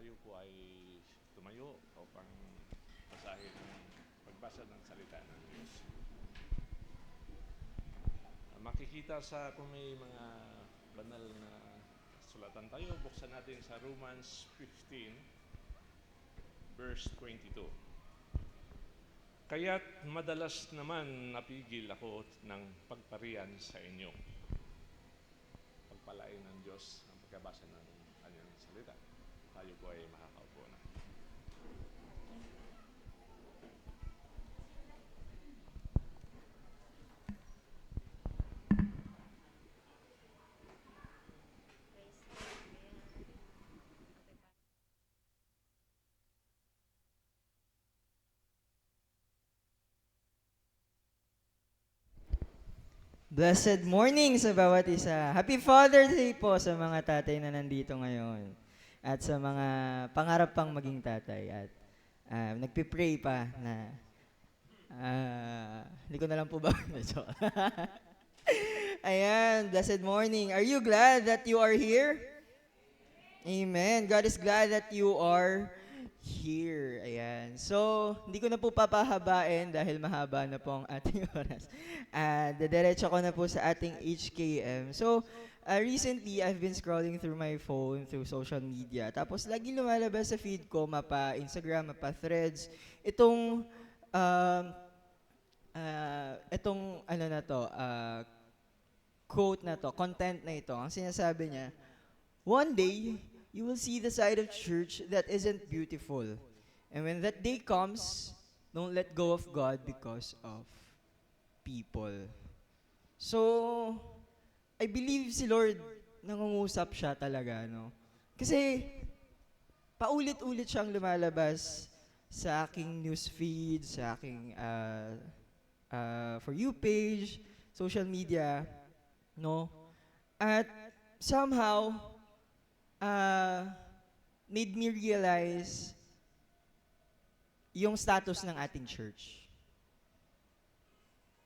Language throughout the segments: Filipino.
tayo po ay tumayo upang basahin ang pagbasa ng salita ng Diyos. Makikita sa kung may mga banal na sulatan tayo, buksan natin sa Romans 15, verse 22. Kaya't madalas naman napigil ako ng pagparian sa inyo. Pagpalain ng Diyos ang pagkabasa ng kanyang salita. Tayo po ay makakaupo na. Blessed morning sa bawat isa. Happy Father's Day po sa mga tatay na nandito ngayon. At sa mga pangarap pang maging tatay. At nagpipray pa na hindi ko na lang po ba? Joke. Ayan, blessed morning. Are you glad that you are here? Amen. God is glad that you are here. Ayan. So, hindi ko na po papahabain dahil mahaba na po ang ating oras. Dediretso ko na po sa ating HKM. So, recently, I've been scrolling through my phone, through social media. Tapos, lagi lumalabas sa feed ko, mapa Instagram, mapa Threads, itong, ano na to, quote na to, content na ito. Ang sinasabi niya, one day, you will see the side of church that isn't beautiful. And when that day comes, don't let go of God because of people. So, I believe si Lord, nangungusap siya talaga, no? Kasi, paulit-ulit siyang lumalabas sa aking news feed, sa aking For You page, social media, no? At somehow, made me realize yung status ng ating church.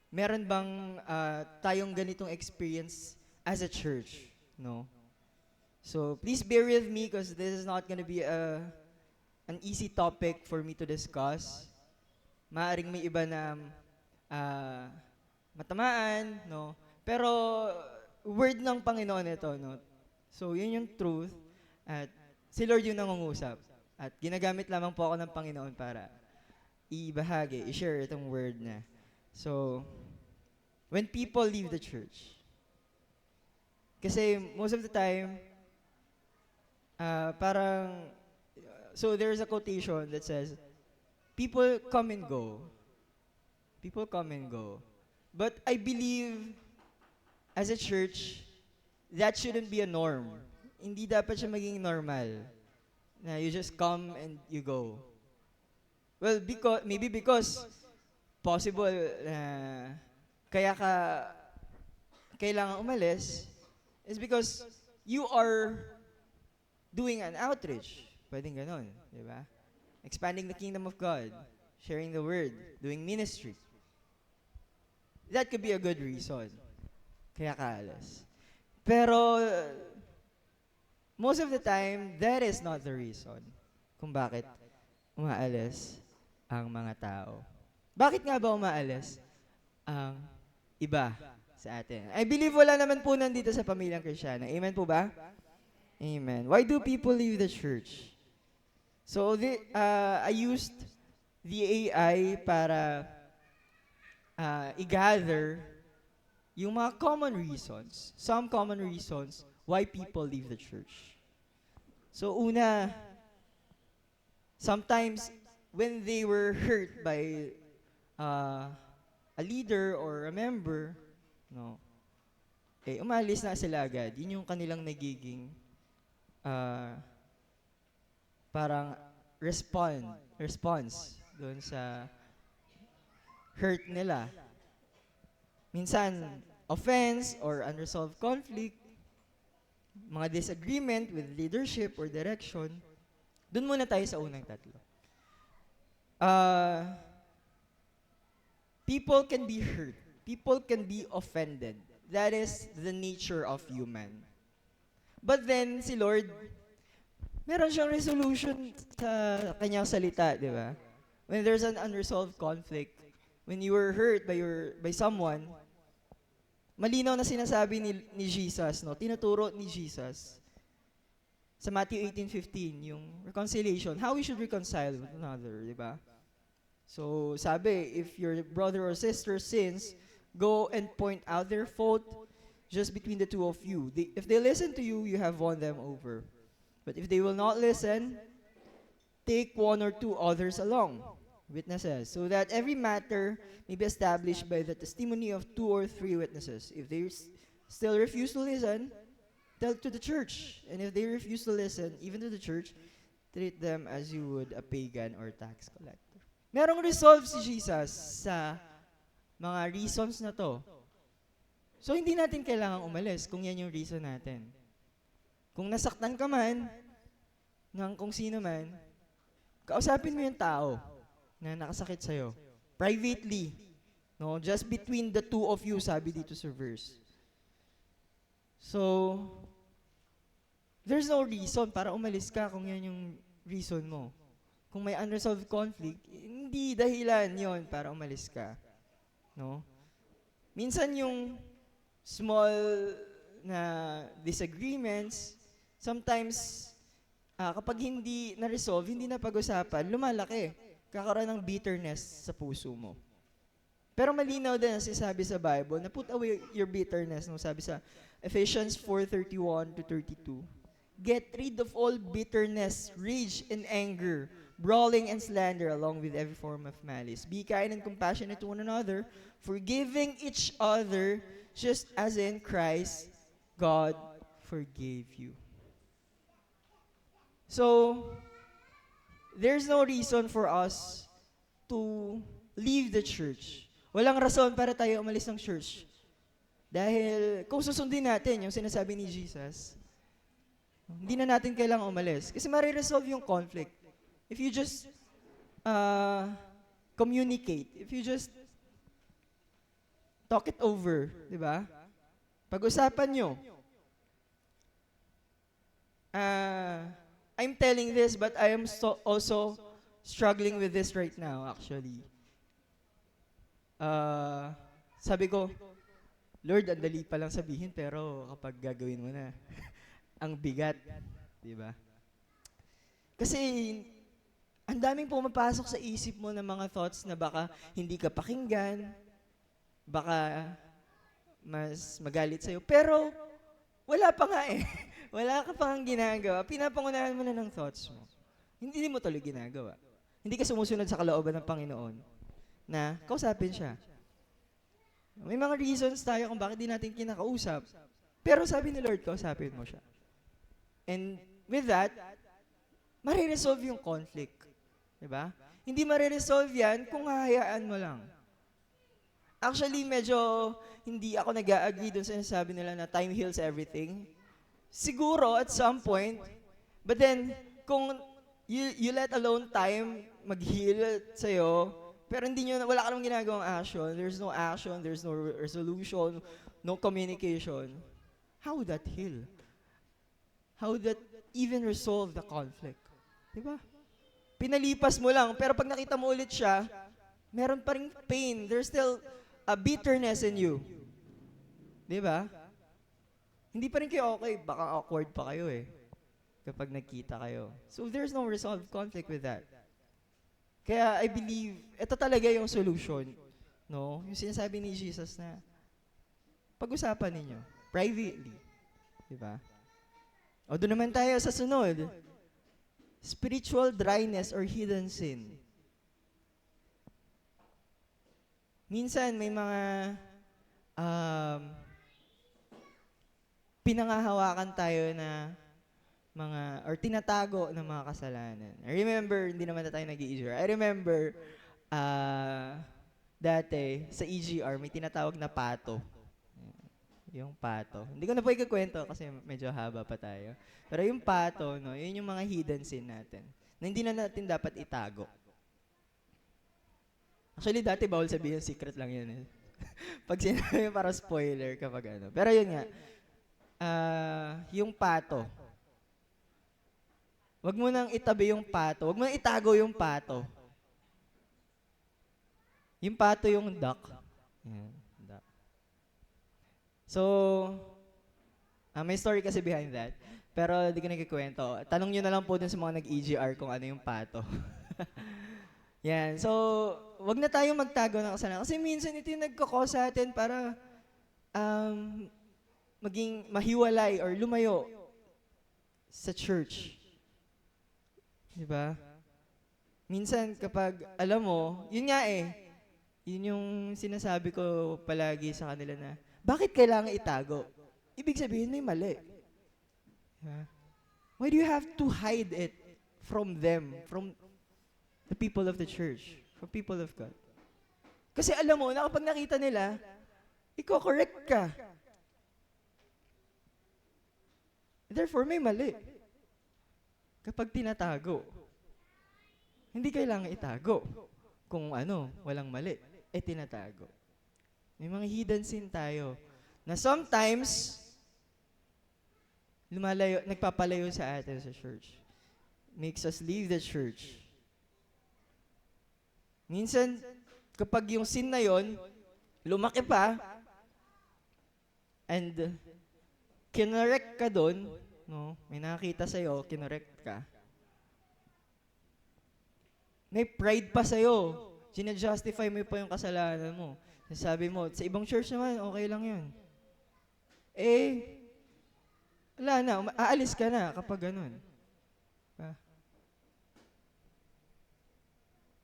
Meron bang tayong ganitong experience as a church? No? So, please bear with me because this is not gonna be an easy topic for me to discuss. Maaring may iba na matamaan, no? Pero, word ng Panginoon ito, no? So, yun yung truth. At si Lord yung nangungusap. At ginagamit lamang po ako ng Panginoon para ibahagi, i-share itong word na. So, when people leave the church, kasi most of the time, parang, so there's a quotation that says, people come and go. People come and go. But I believe, as a church, that shouldn't be a norm. Hindi dapat siya maging normal. Na you just come and you go. Well, maybe because possible kaya ka kailangan umalis is because you are doing an outreach. Pwedeng ganon, di ba? Expanding the kingdom of God, sharing the word, doing ministry. That could be a good reason. Kaya ka alis. Pero, most of the time, that is not the reason kung bakit umaalis ang mga tao. Bakit nga ba umaalis ang iba sa atin? I believe wala naman po nandito sa pamilyang Kristiyana. Amen po ba? Amen. Why do people leave the church? So, I used the AI para i-gather yung mga common reasons, some common reasons why people leave the church. So una, sometimes when they were hurt by a leader or a member, no, umalis na sila agad. Yun yung kanilang nagiging parang response doon sa hurt nila. Minsan, offense or unresolved conflict, mga disagreement with leadership or direction. Doon muna tayo sa unang tatlo. People can be hurt. People can be offended. That is the nature of human. But then, si Lord, meron siyang resolution sa kanyang salita, di ba? When there's an unresolved conflict, when you were hurt by someone, malinaw na sinasabi ni Jesus, no? Tinuturo ni Jesus sa Matthew 18:15, yung reconciliation, how we should reconcile with another, di ba? So, sabi, if your brother or sister sins, go and point out their fault just between the two of you. If they listen to you, you have won them over. But if they will not listen, take one or two others along, witnesses, so that every matter may be established by the testimony of 2 or 3 witnesses. If they still refuse to listen, tell to the church. And if they refuse to listen, even to the church, treat them as you would a pagan or tax collector. Merong resolve si Jesus sa mga reasons na to. So, hindi natin kailangang umalis kung yan yung reason natin. Kung nasaktan ka man, ng kung sino man, kausapin mo yung tao na nakasakit sa'yo. Privately. No? Just between the two of you, sabi dito sa verse. So, there's no reason para umalis ka kung yan yung reason mo. Kung may unresolved conflict, hindi dahilan yon para umalis ka. No? Minsan yung small na disagreements, sometimes kapag hindi na-resolve, hindi na pag-usapan, lumalaki. Kakaroon ng bitterness sa puso mo. Pero malinaw din ang sinasabi sa Bible na put away your bitterness. No? Sabi sa Ephesians 4:31-32, get rid of all bitterness, rage, and anger, brawling and slander, along with every form of malice. Be kind and compassionate to one another, forgiving each other, just as in Christ, God forgave you. So, there's no reason for us to leave the church. Walang rason para tayo umalis ng church. Dahil kung susundin natin yung sinasabi ni Jesus, hindi na natin kailangang umalis. Kasi mariresolve yung conflict. If you just communicate, if you just talk it over, di ba? Pag-usapan nyo. I'm telling this, but I am also struggling with this right now, actually. Sabi ko, Lord, ang dali pa lang sabihin, pero kapag gagawin mo na, ang bigat. Di ba? Kasi, ang daming pumapasok sa isip mo ng mga thoughts na baka hindi ka pakinggan, baka mas magalit sa'yo. Pero, wala pa nga eh. Wala ka pang ginagawa. Pinapangunahan mo na ng thoughts mo. Hindi mo tuloy ginagawa. Hindi ka sumusunod sa kalooban ng Panginoon na kausapin siya. May mga reasons tayo kung bakit di natin kinakausap. Pero sabi ni Lord, kausapin mo siya. And with that, mariresolve yung conflict. Diba? Hindi mariresolve yan kung hahayaan mo lang. Actually, medyo hindi ako nag-agree dun sa sinasabi nila na time heals everything. Siguro at some point, but then, kung you let alone time mag-heal sa'yo, pero wala ka namang ginagawang action, there's no resolution, no communication, how would that heal? How would that even resolve the conflict? Diba? Pinalipas mo lang, pero pag nakita mo ulit siya, meron pa ring pain, there's still a bitterness in you. Diba? Hindi pa rin kayo okay, baka awkward pa kayo eh, kapag nagkita kayo. So there's no resolved conflict with that. Kaya I believe, ito talaga yung solution. No? Yung sinasabi ni Jesus na, pag-usapan ninyo, privately. Diba? O doon naman tayo sa sunod. Spiritual dryness or hidden sin. Minsan may mga pinangahawakan tayo na or tinatago ng mga kasalanan. I remember, hindi naman na tayo nag-i-EGR. I remember, dati, sa EGR, may tinatawag na pato. Yung pato. Hindi ko na po ikakwento kasi medyo haba pa tayo. Pero yung pato, no, yun yung mga hidden sin natin. Na hindi na natin dapat itago. Actually, dati bawal sabihin, secret lang yun eh. Pag sinabi para spoiler kapag ano. Pero yun nga, yung pato. wag mo nang itabi yung pato. Wag mo nang itago yung pato. Yung pato yung duck. Yan, duck. So, may story kasi behind that. Pero di ko nagkikwento. Tanong nyo na lang po dun sa mga nag-EGR kung ano yung pato. Yan. So, wag na tayong magtago ng kasalanan. Kasi minsan ito yung nagkakos sa atin para maging mahiwalay or lumayo sa church. Di ba? Minsan kapag, alam mo, yun nga yun yung sinasabi ko palagi sa kanila na, bakit kailangan itago? Ibig sabihin may mali. Diba? Why do you have to hide it from them, from the people of the church, from people of God? Kasi alam mo, na kapag nakita nila, i-correct ka. Therefore, may mali. Kapag tinatago, hindi kailangan itago. Kung walang mali, tinatago. May mga hidden sin tayo na sometimes nagpapalayo sa atin sa church. Makes us leave the church. Minsan, kapag yung sin na yon lumaki pa, and kinorek ka doon, no? May nakakita sa'yo, kinorek ka. May pride pa sa'yo. Sina-justify mo pa yung kasalanan mo. Sabi mo, sa ibang church naman, okay lang yun. Wala na, aalis ka na kapag ganun.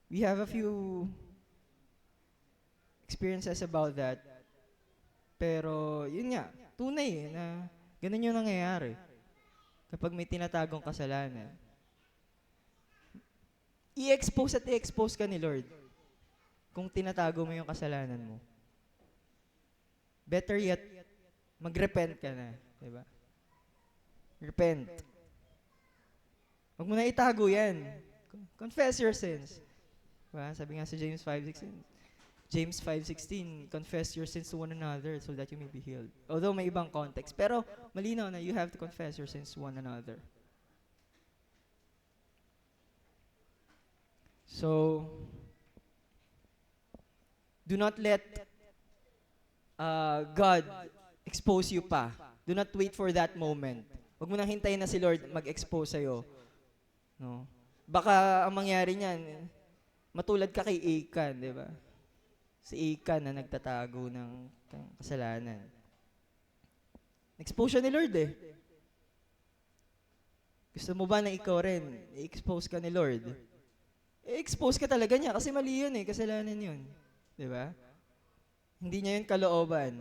We have a few experiences about that. Pero, yun nga, tunay na ganun yung nangyayari kapag may tinatagong kasalanan. I-expose at i-expose ka ni Lord kung tinatago mo yung kasalanan mo. Better yet, mag-repent ka na. Diba? Repent. Huwag mo na itago yan. Confess your sins. Diba? Sabi nga sa James 5:16. James 5:16, confess your sins to one another so that you may be healed. Although may ibang context. Pero malinaw na you have to confess your sins to one another. So, do not let God expose you pa. Do not wait for that moment. Huwag mo nang hintayin na si Lord mag-expose sa'yo. No? Baka ang mangyari niyan, matulad ka kay Achan, di ba? Si Achan na nagtatago ng kasalanan. Expose siya ni Lord Gusto mo ba na ikaw rin, i-expose ka ni Lord? I-expose ka talaga niya kasi mali yun kasalanan yun. Di ba? Hindi niya yun kalooban.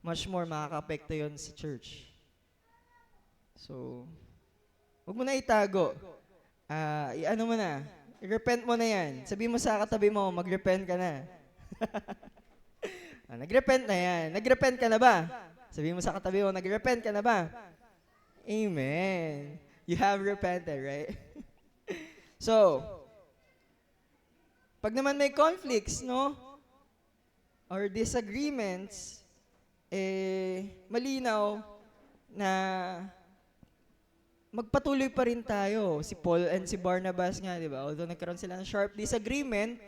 Much more makaka-apekto yun sa church. So, huwag mo na itago. Mo na. I-repent mo na yan. Sabi mo sa katabi mo, mag-repent ka na. Nag-repent na yan. Nag-repent ka na ba? Sabi mo sa katabi mo, nag-repent ka na ba? Amen. You have repented, right? So, pag naman may conflicts, no? Or disagreements, malinaw na magpatuloy pa rin tayo. Si Paul and si Barnabas nga, di ba? Although nagkaroon sila ng sharp disagreement,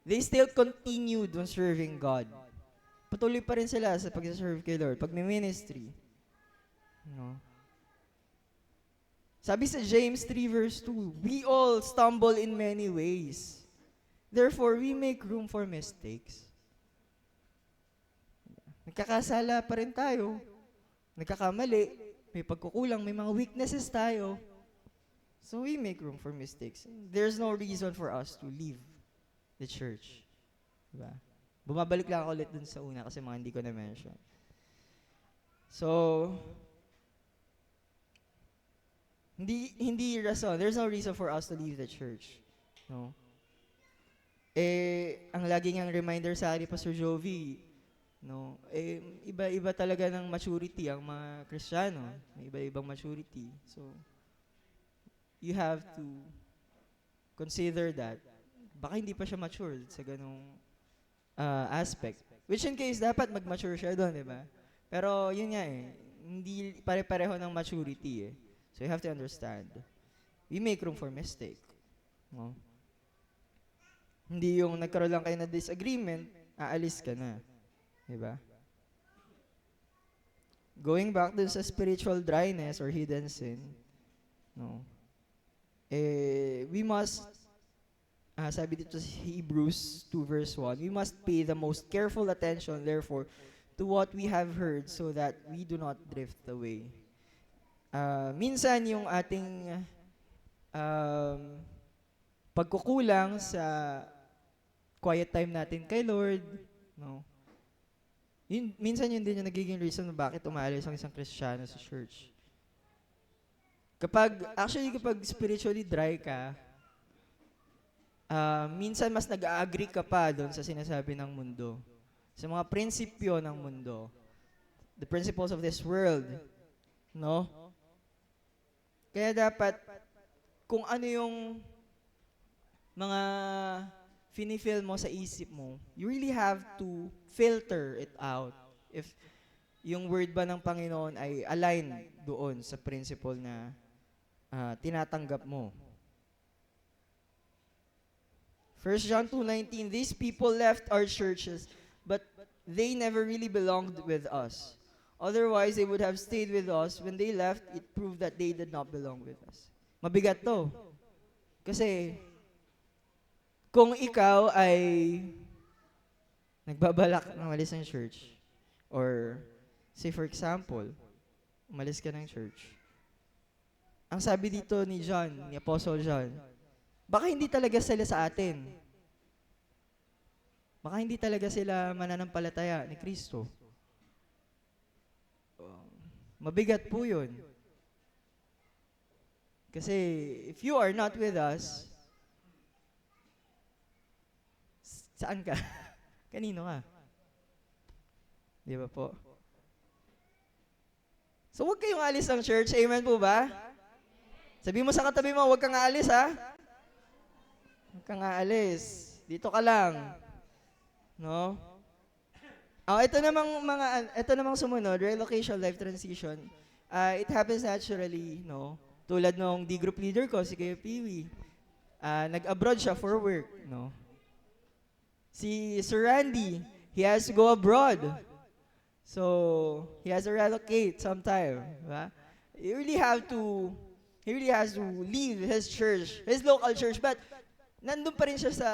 they still continued on serving God. Patuloy pa rin sila sa pag-serve kay Lord, pag may ministry. No? Sabi sa James 3 verse 2, we all stumble in many ways. Therefore, we make room for mistakes. Nagkakasala pa rin tayo. Nagkakamali. May pagkukulang, may mga weaknesses tayo. So we make room for mistakes. There's no reason for us to leave the church. Diba? Bumabalik lang ako ulit dun sa una kasi mga hindi ko na-mention. So, hindi rason. There's no reason for us to leave the church. No? Ang lagi niyang reminder sa akin ni Pastor Jovi, no? Iba-iba talaga ng maturity ang mga Kristiyano. May iba-ibang maturity. So, you have to consider that. Baka hindi pa siya mature sa ganung aspect. Which in case, dapat mag-mature siya doon, di ba? Pero, yun nga hindi pare-pareho ng maturity So you have to understand, we make room for mistake. No? Hindi yung nagkaroon lang kayo na disagreement, aalis ka na. Diba? Going back dun sa spiritual dryness or hidden sin, no? We must, sabi dito sa Hebrews 2 verse 1, we must pay the most careful attention, therefore, to what we have heard so that we do not drift away. Minsan yung ating pagkukulang sa quiet time natin kay Lord, no? Minsan yun din yung nagiging reason bakit umalis ang isang Kristiyano sa church. Kapag spiritually dry ka, minsan mas nag-agree ka pa doon sa sinasabi ng mundo. Sa mga prinsipyo ng mundo. The principles of this world. No? Kaya dapat, kung ano yung mga fini-feel mo sa isip mo, you really have to filter it out. If yung word ba ng Panginoon ay align doon sa principle na tinatanggap mo. 1 John 2:19, these people left our churches, but they never really belonged with us. Otherwise, they would have stayed with us. When they left, it proved that they did not belong with us. Mabigat to. Kasi, kung ikaw ay nagbabalak na umalis ng church, or, say for example, umalis ka ng church, ang sabi dito ni John, ni Apostle John, baka hindi talaga sila sa atin. Baka hindi talaga sila mananampalataya ni Kristo. Mabigat po yun. Kasi, if you are not with us, saan ka? Kanino ka? Di ba po? So, huwag kayong alis ng church. Amen po ba? Sabi mo sa katabi mo, huwag kang aalis, ha? Huwag kang aalis. Dito ka lang. No? Ito namang sumunod, relocation, life transition. It happens naturally, no? Tulad nung D-group leader ko, si Kuya Piwi. Nag-abroad siya for work, no? Si Sir Randy, he has to go abroad. So, he has to relocate sometime. Diba? He really has to leave his church, his local church, but nandun pa rin siya sa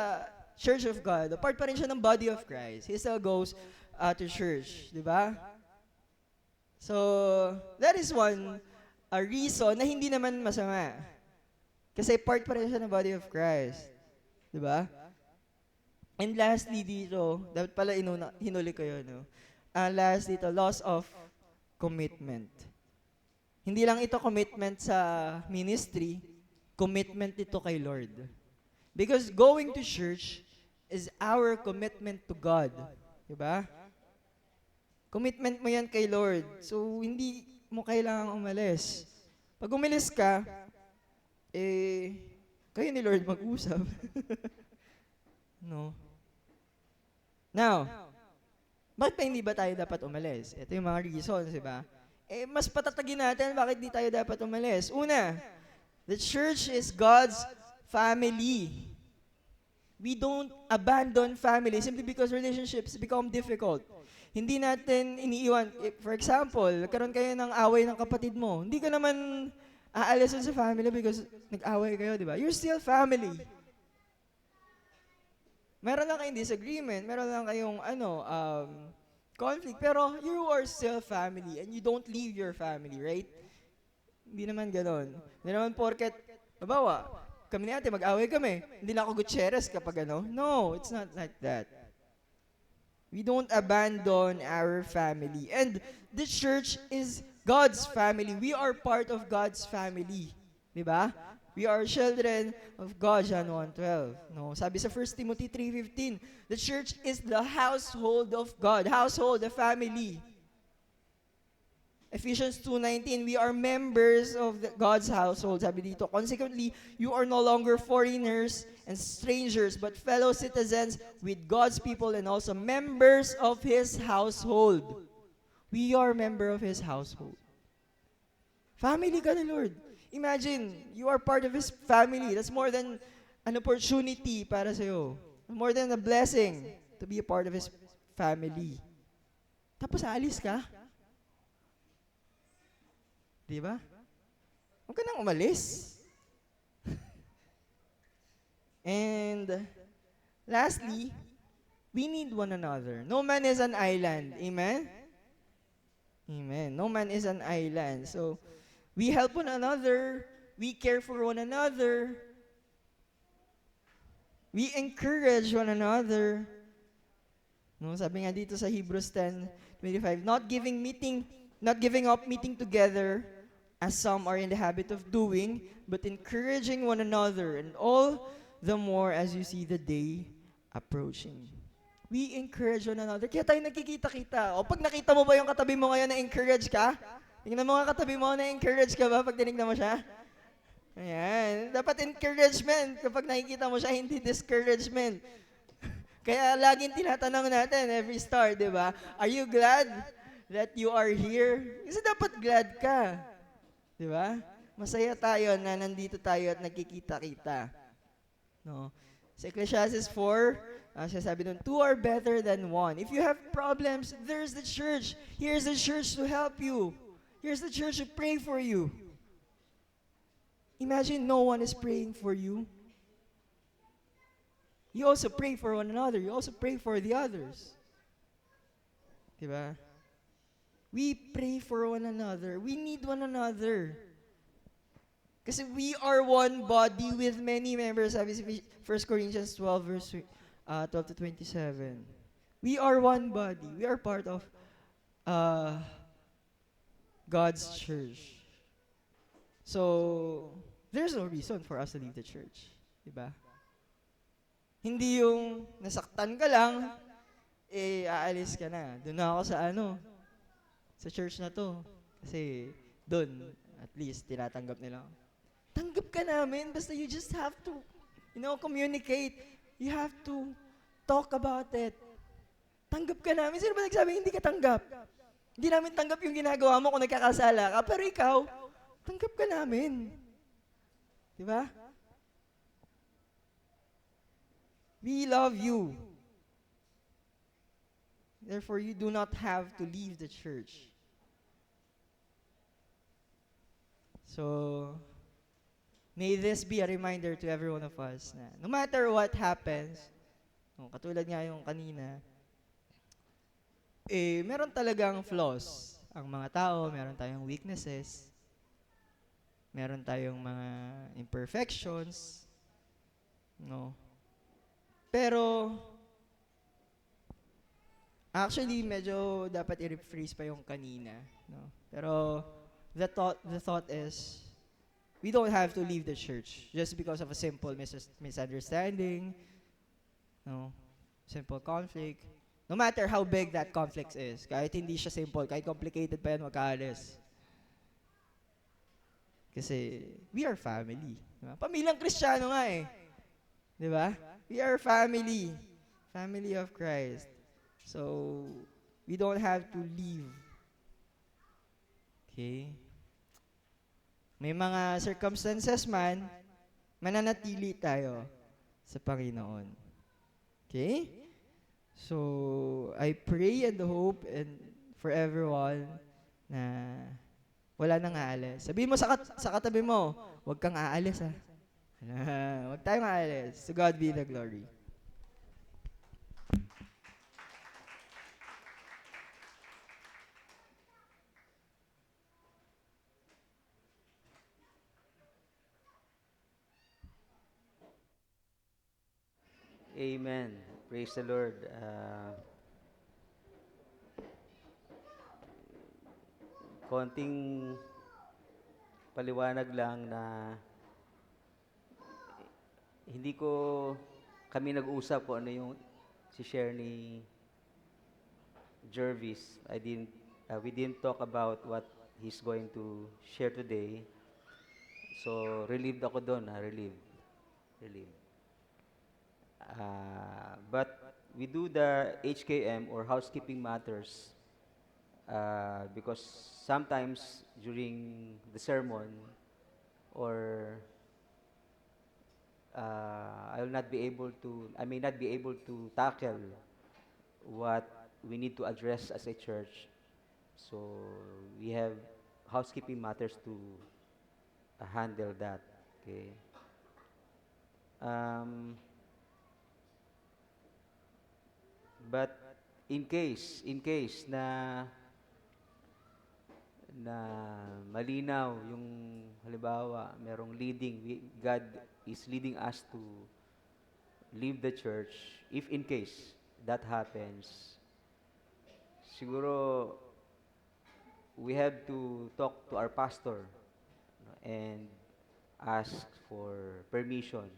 Church of God. Part pa rin siya ng body of Christ. He still goes to church. Diba? So, that is a reason na hindi naman masama. Kasi part pa rin siya ng body of Christ. Diba? And lastly dito, dapat pala hinuli ko yun, no? Last dito, loss of commitment. Hindi lang ito commitment sa ministry, commitment ito kay Lord. Because going to church is our commitment to God. Diba? Commitment mo yan kay Lord. So, hindi mo kailangang umalis. Pag umalis ka, kayo ni Lord mag-usap. No? Now, bakit pa hindi ba tayo dapat umalis? Ito yung mga reasons, diba? Mas patatagin natin bakit di tayo dapat umalis. Una, the church is God's family. We don't abandon family simply because relationships become difficult. Hindi natin iniiwan. For example, nagkaroon kayo ng away ng kapatid mo. Hindi ka naman aalis sa family because nag-away kayo, di ba? You're still family. Meron lang kayong disagreement, meron lang kayong conflict, pero you are still family and you don't leave your family, right? Hindi naman ganon. Hindi naman porket, babawa, kami ni ate, mag-away kami. Hindi na ako Gutierrez kapag ano. No, it's not like that. We don't abandon our family. And the church is God's family. We are part of God's family. Diba? We are children of God, John 1:12. No, sabi sa 1 Timothy 3:15, the church is the household of God. Household, the family. Ephesians 2:19, we are members of God's household. Sabi dito, consequently, you are no longer foreigners and strangers, but fellow citizens with God's people and also members of His household. We are member of His household. Family ka ni Lord. Imagine, you are part of His family. That's more than an opportunity para sa'yo. More than a blessing to be a part of His family. Tapos aalis ka? Di ba? Huwag ka nang umalis. And lastly, we need one another. No man is an island. Amen? Amen. No man is an island. So, we help one another. We care for one another. We encourage one another. No, sabi nga dito sa Hebrews 10:25, not giving up meeting together as some are in the habit of doing, but encouraging one another, and all the more as you see the day approaching. We encourage one another. Kaya tayo nagkikita-kita. O pag nakita mo ba yung katabi mo ngayon na encourage ka? Tingnan mo nga katabi mo na encourage ka ba pag tinignan mo siya? Ayan. Dapat encouragement kapag nakikita mo siya, hindi discouragement. Kaya laging tinatanong natin every start, di ba? Are you glad that you are here? Kasi dapat glad ka. Di ba? Masaya tayo na nandito tayo at nagkikita-kita. No? Sa Ecclesiastes 4, siya sabi nun, two are better than one. If you have problems, there's the church. Here's the church to help you. Here's the church to pray for you. Imagine no one is praying for you. You also pray for one another. You also pray for the others. Diba? We pray for one another. We need one another. Kasi we are one body with many members. Sabi sa 1 Corinthians 12, verse 12 to 27. We are one body. We are part of God's church. So, there's no reason for us to leave the church. Diba? Hindi yung nasaktan ka lang, aalis ka na. Doon na ako sa church na to. Kasi doon, at least, tinatanggap nila. Tanggap ka namin, basta you just have to, communicate. You have to talk about it. Tanggap ka namin. Sino ba nagsabi hindi ka tanggap? Hindi namin tanggap yung ginagawa mo kung nagkakasala ka, pero ikaw, tanggap ka namin. Diba? We love you. Therefore, you do not have to leave the church. So, may this be a reminder to every one of us na no matter what happens, katulad nga yung kanina, meron talagang flaws. Ang mga tao, meron tayong weaknesses, meron tayong mga imperfections, no? Pero, actually, medyo dapat i-rephrase pa yung kanina. No? Pero, the thought is, we don't have to leave the church just because of a simple misunderstanding, no? Simple conflict. No matter how big that conflict is, kahit hindi siya simple, kahit complicated pa yan, magkaalis. Kasi, we are family. Diba? Pamilyang Kristiyano nga eh. Diba? We are family. Family of Christ. So, we don't have to leave. Okay? May mga circumstances man, mananatili tayo sa Panginoon. Okay? So, I pray and hope and for everyone na wala nang aalis. Sabihin mo sa katabi mo, huwag kang aalis ha. Huwag tayong aalis. To God be the glory. Amen. Praise the Lord. Konting paliwanag lang na hindi ko kami nag-usap kung ano yung si-share ni Jervis. We didn't talk about what he's going to share today. So, relieved ako doon, relieved. But we do the HKM or housekeeping matters because sometimes during the sermon or I may not be able to tackle what we need to address as a church. So we have housekeeping matters to handle that. Okay. Um, but in case na malinaw yung halimbawa merong God is leading us to leave the church. If in case that happens, siguro we have to talk to our pastor, no, and ask for permission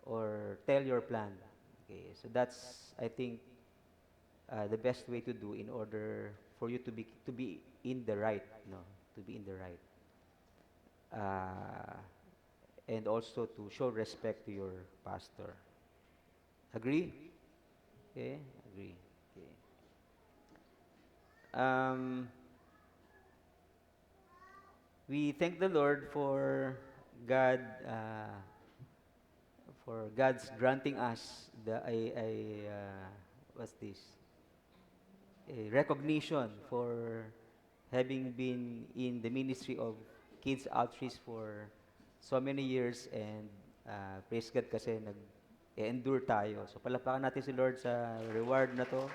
or tell your plan. Okay, so that's, I think, the best way to do in order for you to be in the right, no, to be in the right, uh, and also to show respect to your pastor. Agree? Okay, agree. Okay. Um, we thank the Lord God, uh, for God's granting us what's this? A recognition for having been in the ministry of kids outreach for so many years, and praise God kasi nag-endure tayo. So palapakan natin si Lord sa reward na to.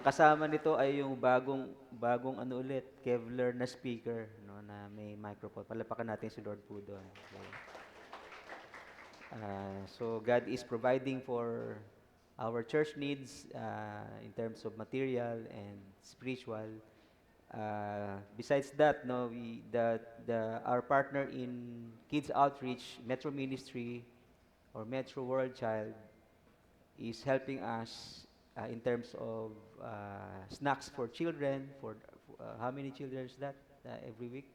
Kasama nito ay yung bagong ano ulit, Kevlar na speaker, no, na may microphone. Palapakan natin si Lord po doon. Okay. So God is providing for our church needs in terms of material and spiritual. Besides that, no, our partner in kids outreach, Metro Ministry or Metro World Child, is helping us in terms of snacks for children. For how many children is that every week?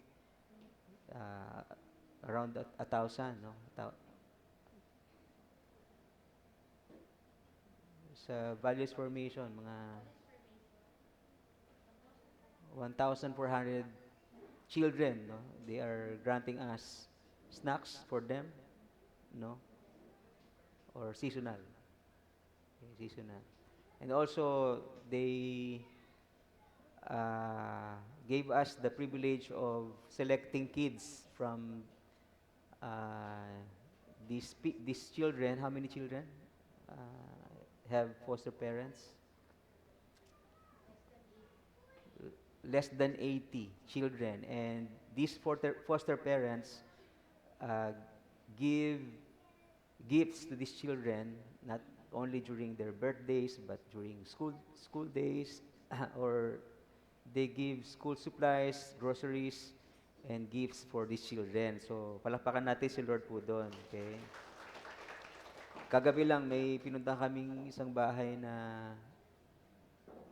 Around 1,000, no? Sa values formation, mga 1,400 children, no? They are granting us snacks for them, no? Or seasonal. Okay, seasonal. And also, they gave us the privilege of selecting kids from these children. How many children have foster parents? Less than 80 children, and these foster parents give gifts to these children, not only during their birthdays but during school days, or they give school supplies, groceries, and gifts for these children. So palakpakan natin si Lord po doon. Okay. Kagabi lang may pinunta kaming isang bahay na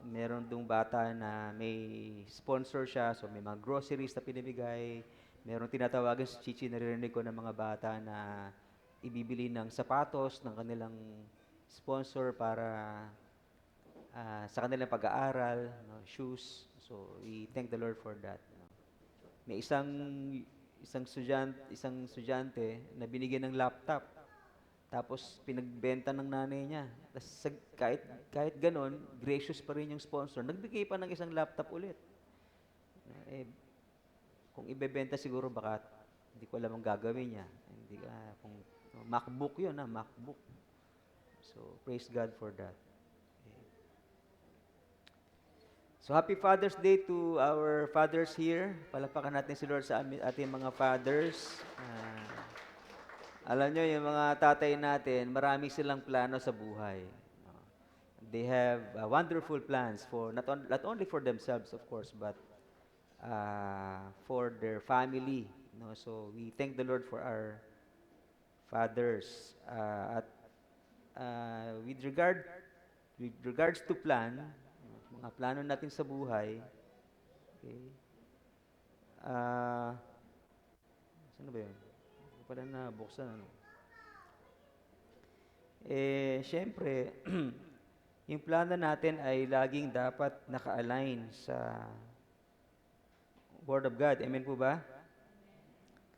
meron dong bata na may sponsor siya, so may mga groceries na pinibigay. Meron tinatawagan si Chichi, naririnig ko ng mga bata na ibibili ng sapatos ng kanilang sponsor para sa kanilang pag-aaral, no, shoes. So we thank the Lord for that. No. May isang estudyante na binigyan ng laptop. Tapos pinagbenta ng nanay niya. Kahit ganon, gracious pa rin yung sponsor. Nagbigay pa ng isang laptop ulit. Kung ibebenta siguro baka hindi ko alam ang gagawin niya. Kung MacBook yun, MacBook. So praise God for that. Okay. So happy Father's Day to our fathers here. Palakpakan natin si Lord sa ating mga fathers. Alam nyo, yung mga tatay natin, marami silang plano sa buhay. They have wonderful plans for not only for themselves, of course, but for their family. No? So we thank the Lord for our fathers. With regards to plan, mga plano natin sa buhay, okay, saan ba yun? Pala na buksan, ano? Siyempre, yung plano natin ay laging dapat naka-align sa Word of God. Amen po ba?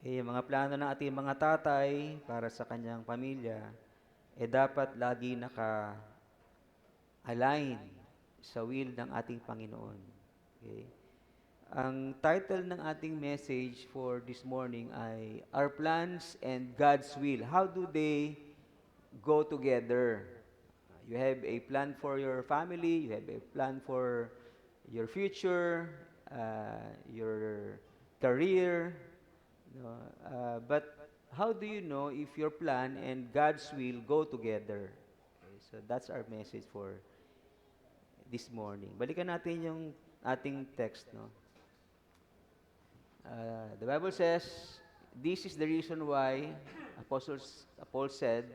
yung mga plano ng ating mga tatay para sa kanyang pamilya, dapat lagi naka-align sa will ng ating Panginoon. Okay? Ang title ng ating message for this morning ay Our Plans and God's Will. How do they go together? You have a plan for your family, you have a plan for your future, your career, no? But how do you know if your plan and God's will go together? Okay, so that's our message for this morning. Balikan natin yung ating text, no? The Bible says, this is the reason why Paul said,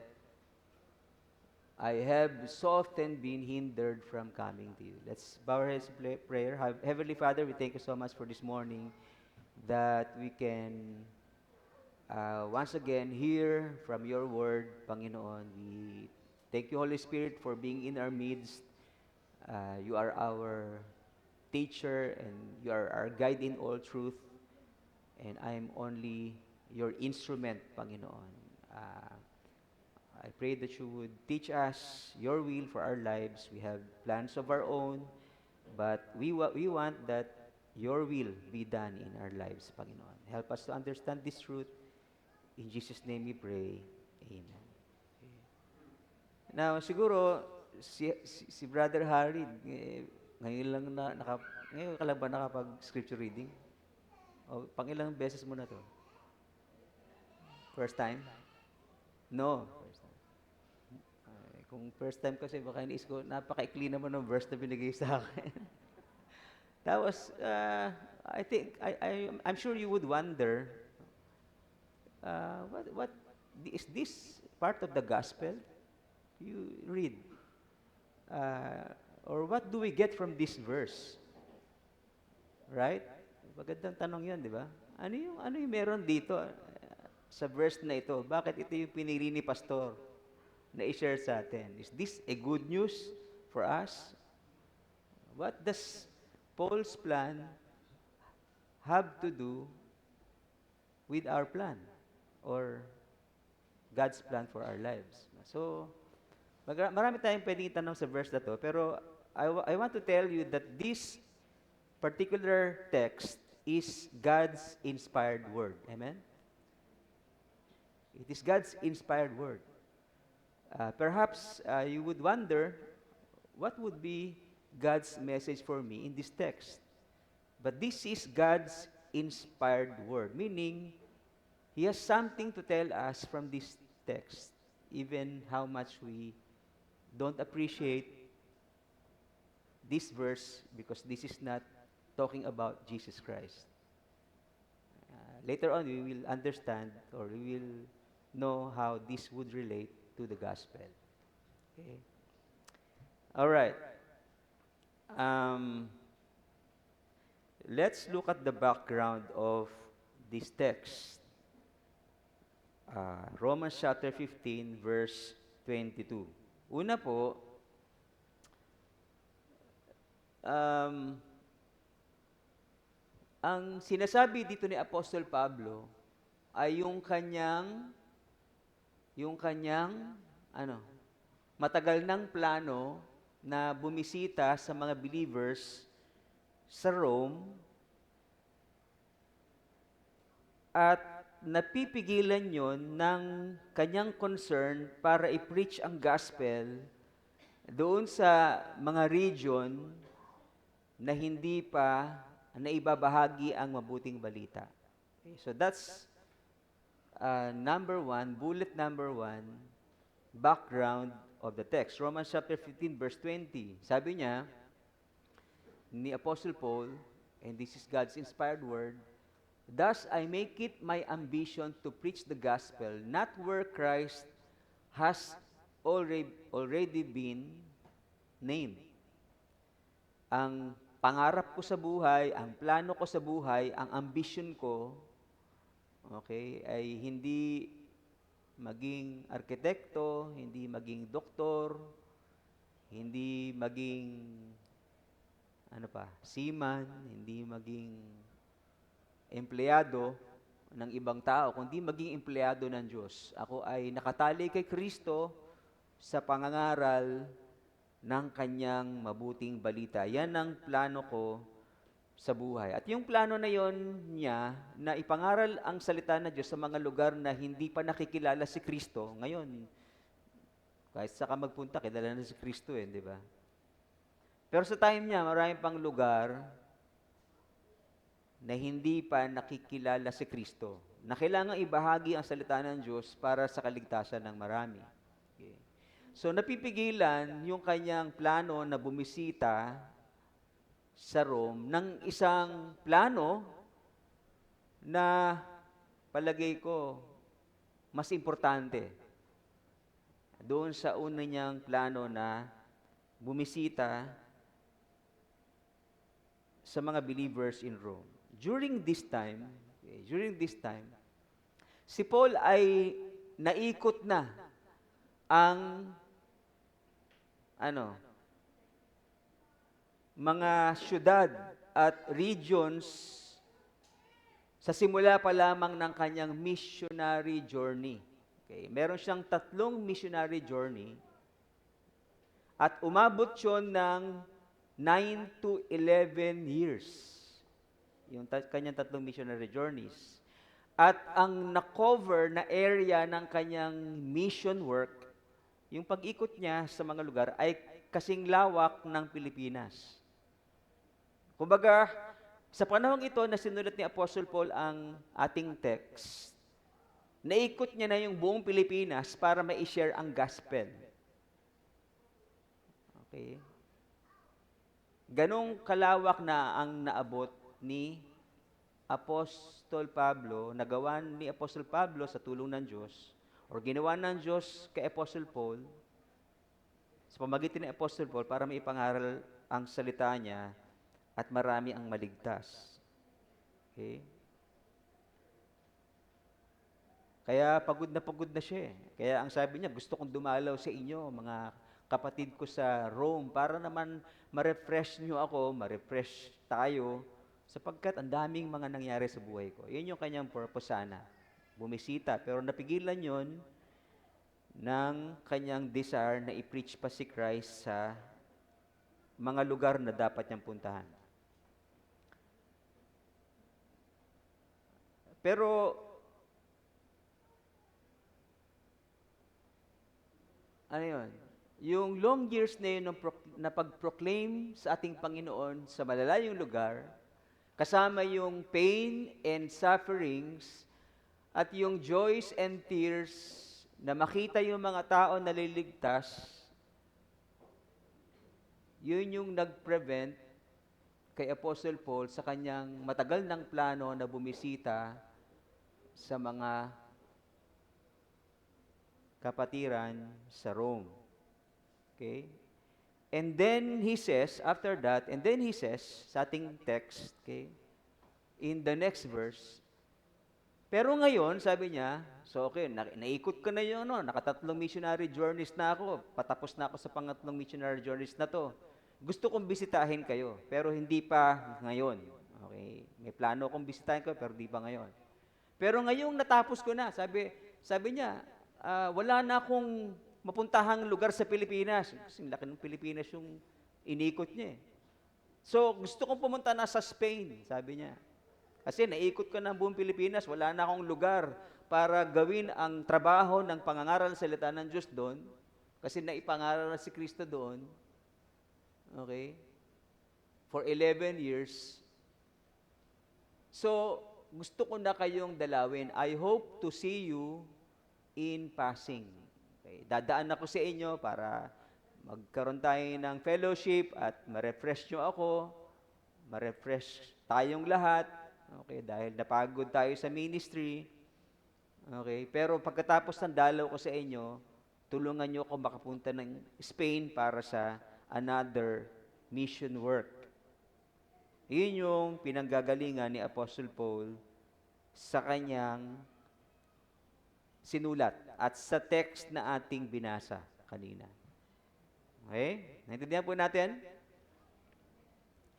I have so often been hindered from coming to you. Let's bow our heads in prayer. Heavenly Father, we thank you so much for this morning that we can once again hear from your word, Panginoon. We thank you, Holy Spirit, for being in our midst. You are our teacher and you are our guide in all truth. And I am only your instrument, Panginoon. I pray that you would teach us your will for our lives. We have plans of our own, but we want that your will be done in our lives, Panginoon. Help us to understand this truth. In Jesus' name we pray. Amen. Now, siguro, si Brother Harry, ngayon lang ngayon ka lang ba nakapag-scripture reading? O, pang ilang beses mo na to? First time? No. First time. Kung first time kasi, baka iniis ko, napaka-ikli naman ng verse na binigay sa akin. Tapos, I'm sure you would wonder, what is this part of the gospel? You read. Or what do we get from this verse? Right? Magandang tanong yun, di ba? Ano yung meron dito sa verse na ito? Bakit ito yung pinili ni Pastor na i-share sa atin? Is this a good news for us? What does Paul's plan have to do with our plan or God's plan for our lives? So, marami tayong pwedeng itanong sa verse na to, pero I want to tell you that this particular text is God's inspired word. Amen? It is God's inspired word. Perhaps you would wonder, what would be God's message for me in this text? But this is God's inspired word, meaning He has something to tell us from this text, even how much we don't appreciate this verse because this is not talking about Jesus Christ. Later on, we will understand or we will know how this would relate to the gospel. Okay. All right. Let's look at the background of this text. Romans chapter 15, verse 22. Una po, ang sinasabi dito ni Apostol Pablo ay yung kanyang matagal ng plano na bumisita sa mga believers sa Rome at napipigilan yon ng kanyang concern para i-preach ang gospel doon sa mga region na hindi pa naibabahagi ang mabuting balita. Okay, so that's bullet number one, background of the text. Romans chapter 15, verse 20. Sabi niya, ni Apostle Paul, and this is God's inspired word, thus I make it my ambition to preach the gospel, not where Christ has already been named. Ang pangarap ko sa buhay, ang plano ko sa buhay, ang ambition ko, okay, ay hindi maging arkitekto, hindi maging doktor, hindi maging seaman, hindi maging empleyado, ng ibang tao, kundi maging empleyado ng Diyos. Ako ay nakatali kay Kristo sa pangangaral ng kanyang mabuting balita. Yan ang plano ko sa buhay. At yung plano na yon niya, na ipangaral ang salita ng Diyos sa mga lugar na hindi pa nakikilala si Kristo, ngayon, kahit saan ka magpunta, kilala na si Kristo di ba? Pero sa time niya, marami pang lugar na hindi pa nakikilala si Kristo, na kailangang ibahagi ang salita ng Diyos para sa kaligtasan ng marami. Okay. So napipigilan yung kanyang plano na bumisita sa Rome ng isang plano na palagay ko mas importante doon sa una niyang plano na bumisita sa mga believers in Rome. During this time, si Paul ay naikot na ang mga syudad at regions sa simula pa lamang ng kanyang missionary journey. Okay, meron siyang 3 missionary journey at umabot yun ng 9 to 11 years. Yung kanyang 3 missionary journeys. At ang na-cover na area ng kanyang mission work, yung pag-ikot niya sa mga lugar ay kasing lawak ng Pilipinas. Kumbaga, sa panahong ito na sinulat ni Apostle Paul ang ating text, naikot niya na yung buong Pilipinas para ma-share ang gospel. Okay? Ganong kalawak na ang naabot ni Apostol Pablo, nagawa ni Apostol Pablo sa tulong ng Diyos, o ginawa ng Diyos kay Apostol Paul, sa pamagitan ni Apostol Paul, para maipangaral ang salita niya at marami ang maligtas. Okay? Kaya pagod na siya. Kaya ang sabi niya, gusto kong dumalaw sa inyo, mga kapatid ko sa Rome, para naman ma-refresh niyo ako, ma-refresh tayo, sapagkat ang daming mga nangyari sa buhay ko. Yun yung kanyang purpose sana, bumisita. Pero napigilan yon ng kanyang desire na i-preach pa si Christ sa mga lugar na dapat niyang puntahan. Pero, ano yun? Yung long years na yun na pag-proclaim sa ating Panginoon sa malalayong lugar, kasama yung pain and sufferings at yung joys and tears na makita yung mga tao na liligtas, yun yung nag-prevent kay Apostle Paul sa kanyang matagal ng plano na bumisita sa mga kapatiran sa Rome. Okay? And then he says, after that, sa ating text, okay, in the next verse, pero ngayon, sabi niya, so okay, naikot ko na yun, nakatatlong missionary journeys na ako, patapos na ako sa pangatlong missionary journeys na to. Gusto kong bisitahin kayo, pero hindi pa ngayon. Okay, may plano akong bisitahin kayo, pero hindi pa ngayon. Pero ngayong natapos ko na, sabi niya, wala na akong mapuntahang lugar sa Pilipinas. Kasi laki ng Pilipinas yung inikot niya. So, gusto kong pumunta na sa Spain, sabi niya. Kasi naikot ko ng buong Pilipinas, wala na akong lugar para gawin ang trabaho ng pangangaral ng salita ng Diyos doon. Kasi naipangaral na si Kristo doon. Okay? For 11 years. So, gusto ko na kayong dalawin. I hope to see you in passing. Okay. Dadaan ako sa inyo para magkaroon tayo ng fellowship at ma-refresh nyo ako, ma-refresh tayong lahat. Okay, dahil napagod tayo sa ministry. Okay, pero pagkatapos ng dalaw ko sa inyo, tulungan nyo ako makapunta ng Spain para sa another mission work. Yun yung pinanggagalingan ni Apostle Paul sa kanyang sinulat at sa text na ating binasa kanina. Okay? Naintindihan po natin?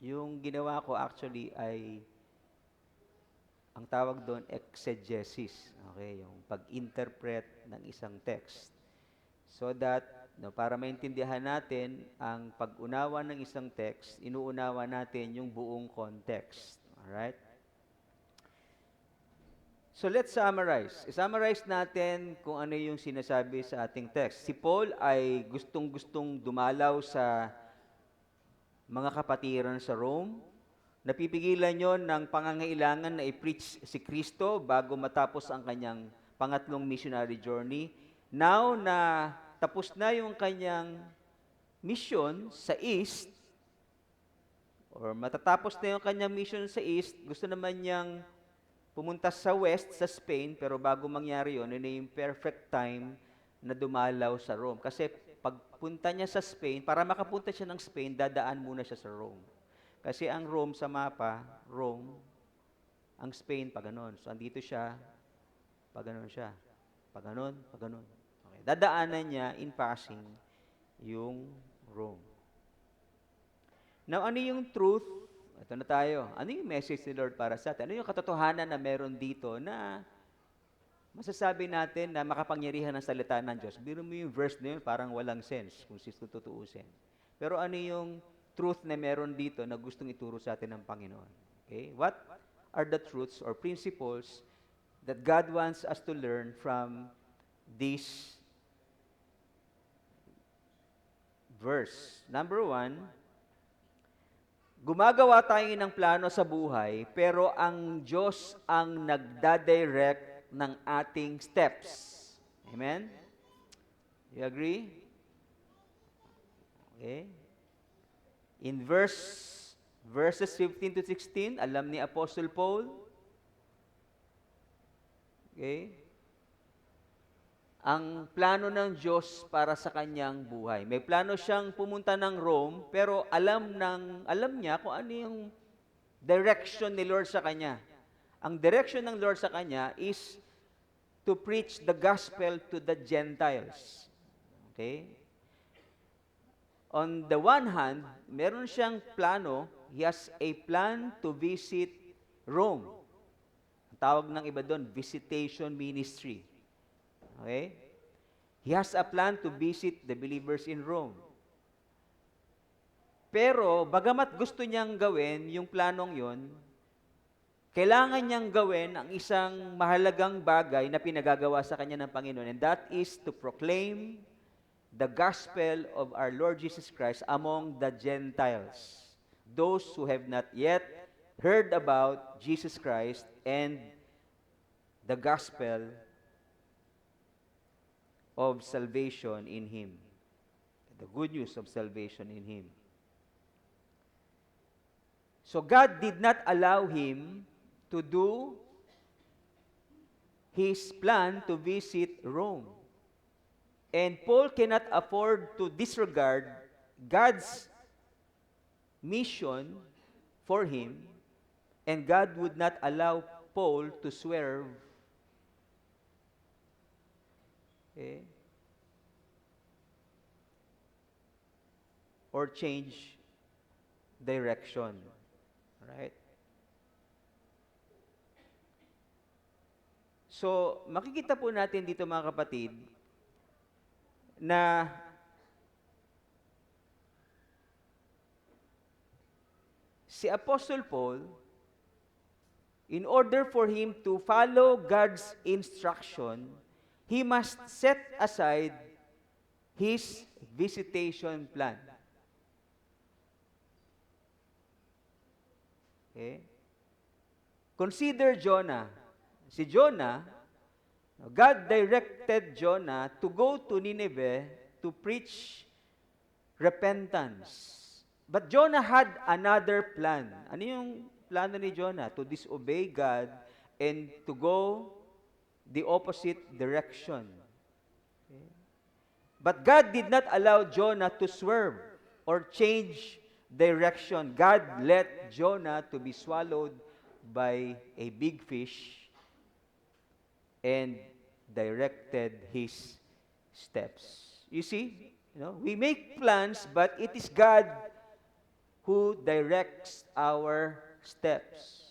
Yung ginawa ko actually ay Ang tawag doon, exegesis. Okay, yung pag-interpret ng isang text. So that, para maintindihan natin ang pag-unawa ng isang text, inuunawa natin yung buong context. Alright? So let's summarize. I-summarize natin kung ano yung sinasabi sa ating text. Si Paul ay gustong-gustong dumalaw sa mga kapatiran sa Rome. Napipigilan yon ng pangangailangan na i-preach si Kristo bago matapos ang kanyang pangatlong missionary journey. Now na tapos na yung kanyang mission sa East, or matatapos na yung kanyang mission sa East, gusto naman niyang pumunta sa West, sa Spain, pero bago mangyari yun, yun na yung perfect time na dumalaw sa Rome. Kasi pagpunta niya sa Spain, para makapunta siya ng Spain, dadaan muna siya sa Rome. Kasi ang Rome sa mapa, Rome, ang Spain, paganon. So, andito siya, paganon siya. Paganon, paganon. Okay. Dadaanan niya, in passing, yung Rome. Now, ano yung truth? Ito na tayo. Ano yung message ni Lord para sa atin? Ano yung katotohanan na meron dito na masasabi natin na makapangyarihan ng salita ng Diyos? Biro mo yung verse na yun, parang walang sense kung tutuusin. Pero ano yung truth na meron dito na gustong ituro sa atin ng Panginoon? Okay? What are the truths or principles that God wants us to learn from this verse? Number 1, gumagawa tayo ng plano sa buhay, pero ang Diyos ang nagdadirect ng ating steps. Amen? You agree? Okay. In verses 15 to 16, alam ni Apostle Paul, okay, ang plano ng Diyos para sa kanyang buhay. May plano siyang pumunta ng Rome, pero alam niya kung ano yung direction ni Lord sa kanya. Ang direction ng Lord sa kanya is to preach the gospel to the Gentiles. Okay? On the one hand, meron siyang plano, he has a plan to visit Rome. Ang tawag ng iba doon, visitation ministry. Okay? He has a plan to visit the believers in Rome. Pero, bagamat gusto niyang gawin yung planong yon, kailangan niyang gawin ang isang mahalagang bagay na pinagagawa sa kanya ng Panginoon, and that is to proclaim the gospel of our Lord Jesus Christ among the Gentiles, those who have not yet heard about Jesus Christ and the gospel of salvation in Him. The good news of salvation in Him. So God did not allow him to do his plan to visit Rome. And Paul cannot afford to disregard God's mission for him, and God would not allow Paul to swerve. Okay? Or change direction. Right? So, makikita po natin dito mga kapatid na si Apostle Paul, in order for him to follow God's instruction, he must set aside his visitation plan. Okay? Consider Jonah. Si Jonah, God directed Jonah to go to Nineveh to preach repentance. But Jonah had another plan. Ano yung plano ni Jonah? To disobey God and to go the opposite direction. Okay? But God did not allow Jonah to swerve or change direction. God let Jonah to be swallowed by a big fish and directed his steps. You see, we make plans, but it is God who directs our steps.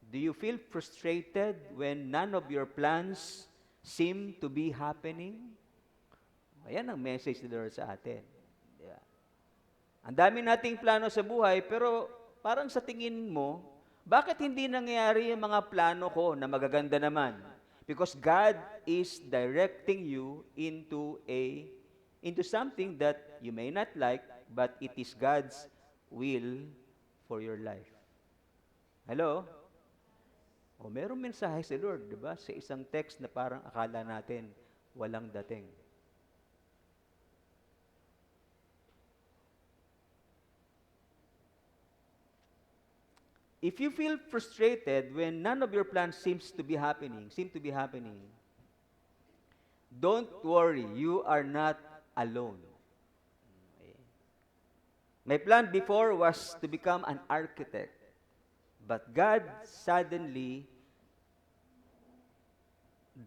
Do you feel frustrated when none of your plans seem to be happening? Ayan ang message ni Lord sa atin. Di ba? Ang dami nating plano sa buhay, pero parang sa tingin mo, bakit hindi nangyayari yung mga plano ko na magaganda naman? Because God is directing you into something that you may not like, but it is God's will for your life. Hello? O merong mensahe si Lord, di ba? Sa isang text na parang akala natin walang dating. If you feel frustrated when none of your plans seem to be happening, don't worry, you are not alone. Okay. My plan before was to become an architect, but God suddenly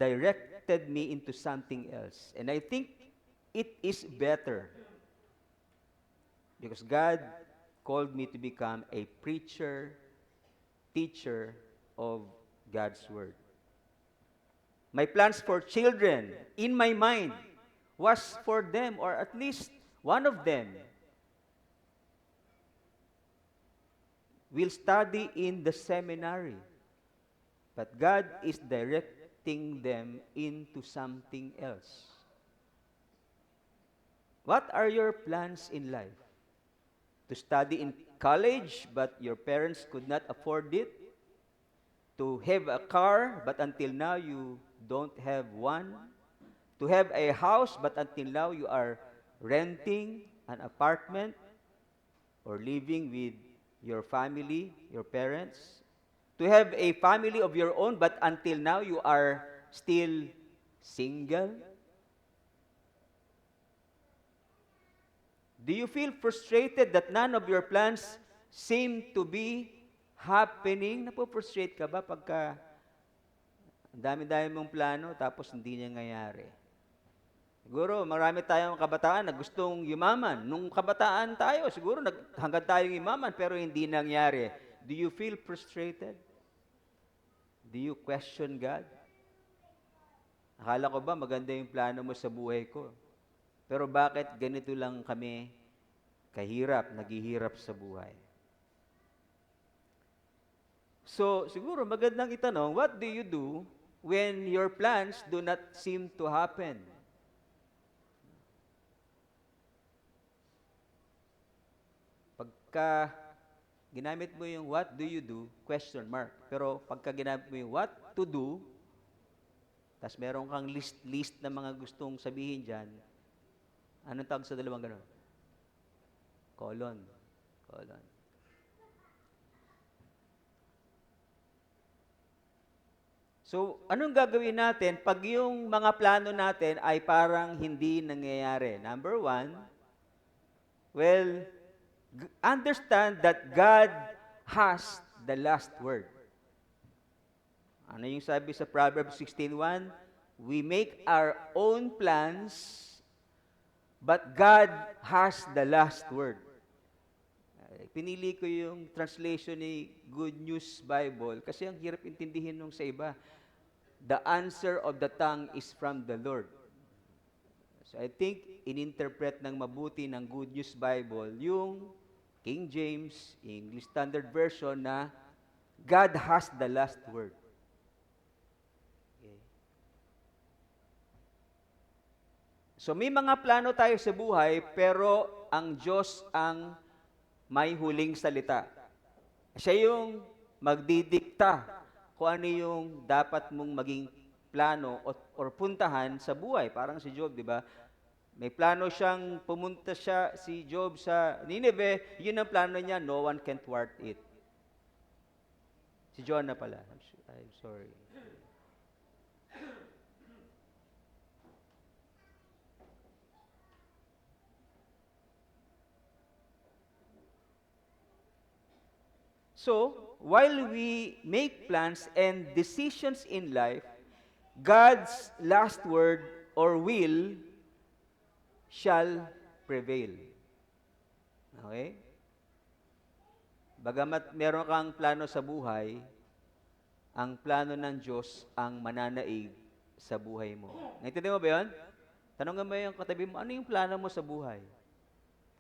directed me into something else. And I think it is better because God called me to become a preacher, teacher of God's Word. My plans for children in my mind was for them, or at least one of them will study in the seminary. But God is directing them into something else. What are your plans in life? To study in college, but your parents could not afford it? To have a car, but until now you don't have one? To have a house, but until now you are renting an apartment or living with your family, your parents? To have a family of your own, but until now you are still single? Do you feel frustrated that none of your plans seem to be happening? Napo-frustrate ka ba pagka ang dami-dami mong plano tapos hindi niya nangyayari? Siguro marami tayong kabataan na gustong yumaman. Nung kabataan tayo, siguro hanggang tayong yumaman pero hindi nangyari. Do you feel frustrated? Do you question God? Akala ko ba maganda yung plano mo sa buhay ko? Pero bakit ganito lang kami kahirap, naghihirap sa buhay? So, siguro magandang itanong, what do you do when your plans do not seem to happen? Pagka ginamit mo yung what do you do, question mark. Pero pagka ginamit mo yung what to do, tas meron kang list na mga gustong sabihin dyan, anong tawag sa dalawang gano'n? Colon. So, anong gagawin natin pag yung mga plano natin ay parang hindi nangyayari? Number one, well, understand that God has the last word. Ano yung sabi sa Proverbs 16:1? We make our own plans, but God has the last word. Pinili ko yung translation ni Good News Bible kasi ang hirap intindihin nung sa iba. The answer of the tongue is from the Lord. So I think ininterpret ng mabuti ng Good News Bible yung King James, English Standard Version na God has the last word. Okay. So may mga plano tayo sa buhay, pero ang Diyos ang may huling salita. Siya yung magdidikta kung ano yung dapat mong maging plano or puntahan sa buhay. Parang si Job, di ba? May plano siyang pumunta si Job sa Nineveh, yun ang plano niya, no one can thwart it. Si Jonah pala. I'm sorry. So, while we make plans and decisions in life, God's last word or will shall prevail. Okay? Bagamat meron kang plano sa buhay, ang plano ng Diyos ang mananaig sa buhay mo. Naintindihan mo ba yun? Tanongin mo yung katabi mo, ano yung plano mo sa buhay?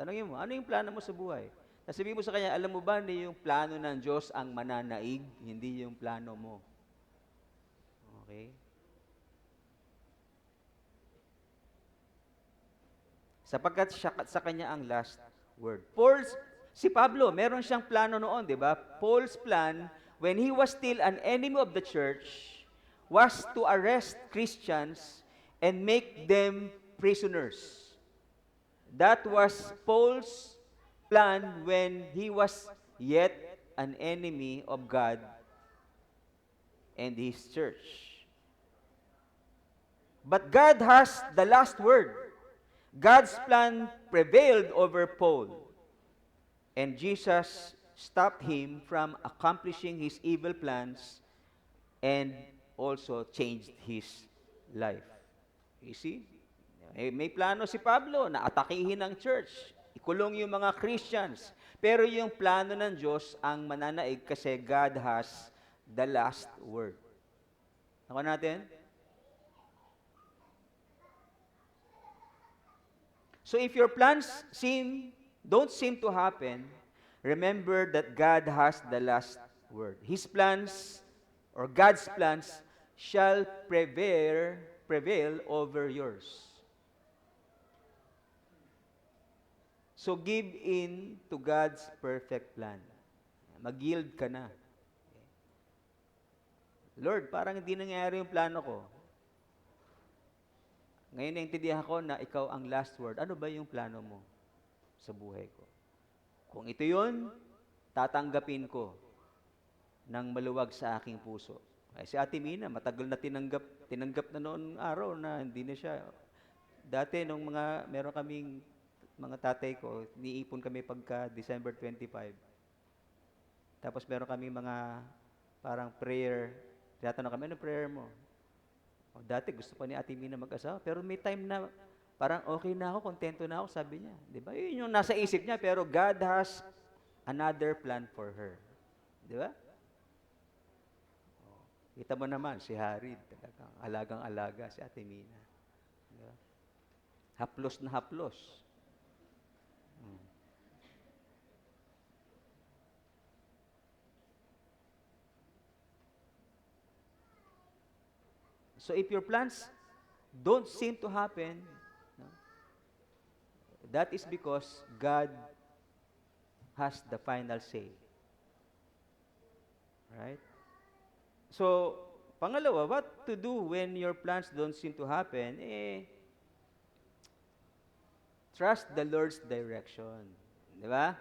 Tanongin mo, ano yung plano mo sa buhay? Tapos sabihin mo sa kanya, alam mo ba, hindi yung plano ng Diyos ang mananaig, hindi yung plano mo. Okay? Sapagkat siya, sa kanya ang last word. Si Pablo, meron siyang plano noon, di ba? Paul's plan, when he was still an enemy of the church, was to arrest Christians and make them prisoners. That was Paul's plan when he was yet an enemy of God and His church. But God has the last word. God's plan prevailed over Paul, and Jesus stopped him from accomplishing his evil plans and also changed his life. You see? May plano si Pablo na atakihin ang church, ikulong yung mga Christians. Pero yung plano ng Diyos ang mananaig kasi God has the last word. Ako natin? So if your plans don't seem to happen, remember that God has the last word. His plans or God's plans shall prevail over yours. So give in to God's perfect plan. Mag-yield ka na. Lord, parang hindi nangyayari yung plano ko. Ngayon naintindihan ko na ikaw ang last word. Ano ba yung plano mo sa buhay ko? Kung ito yun, tatanggapin ko ng maluwag sa aking puso. Ay, si Ate Mina, matagal na tinanggap na noon araw na hindi na siya. Dati, meron kaming mga tatay ko, niipon kami pagka December 25. Tapos meron kami mga parang prayer. Tinatanong kami, ano prayer mo? Dati gusto pa ni Ate Mina mag-asawa, pero may time na parang okay na ako, kontento na ako, sabi niya. Di ba? Yun yung nasa isip niya, pero God has another plan for her. Di ba? Kita mo naman, si Harid, talagang alagang-alaga si Ate Mina. Di ba? Haplos na haplos. So if your plans don't seem to happen, no, that is because God has the final say. Right? So, pangalawa, what to do when your plans don't seem to happen? Trust the Lord's direction. Di ba?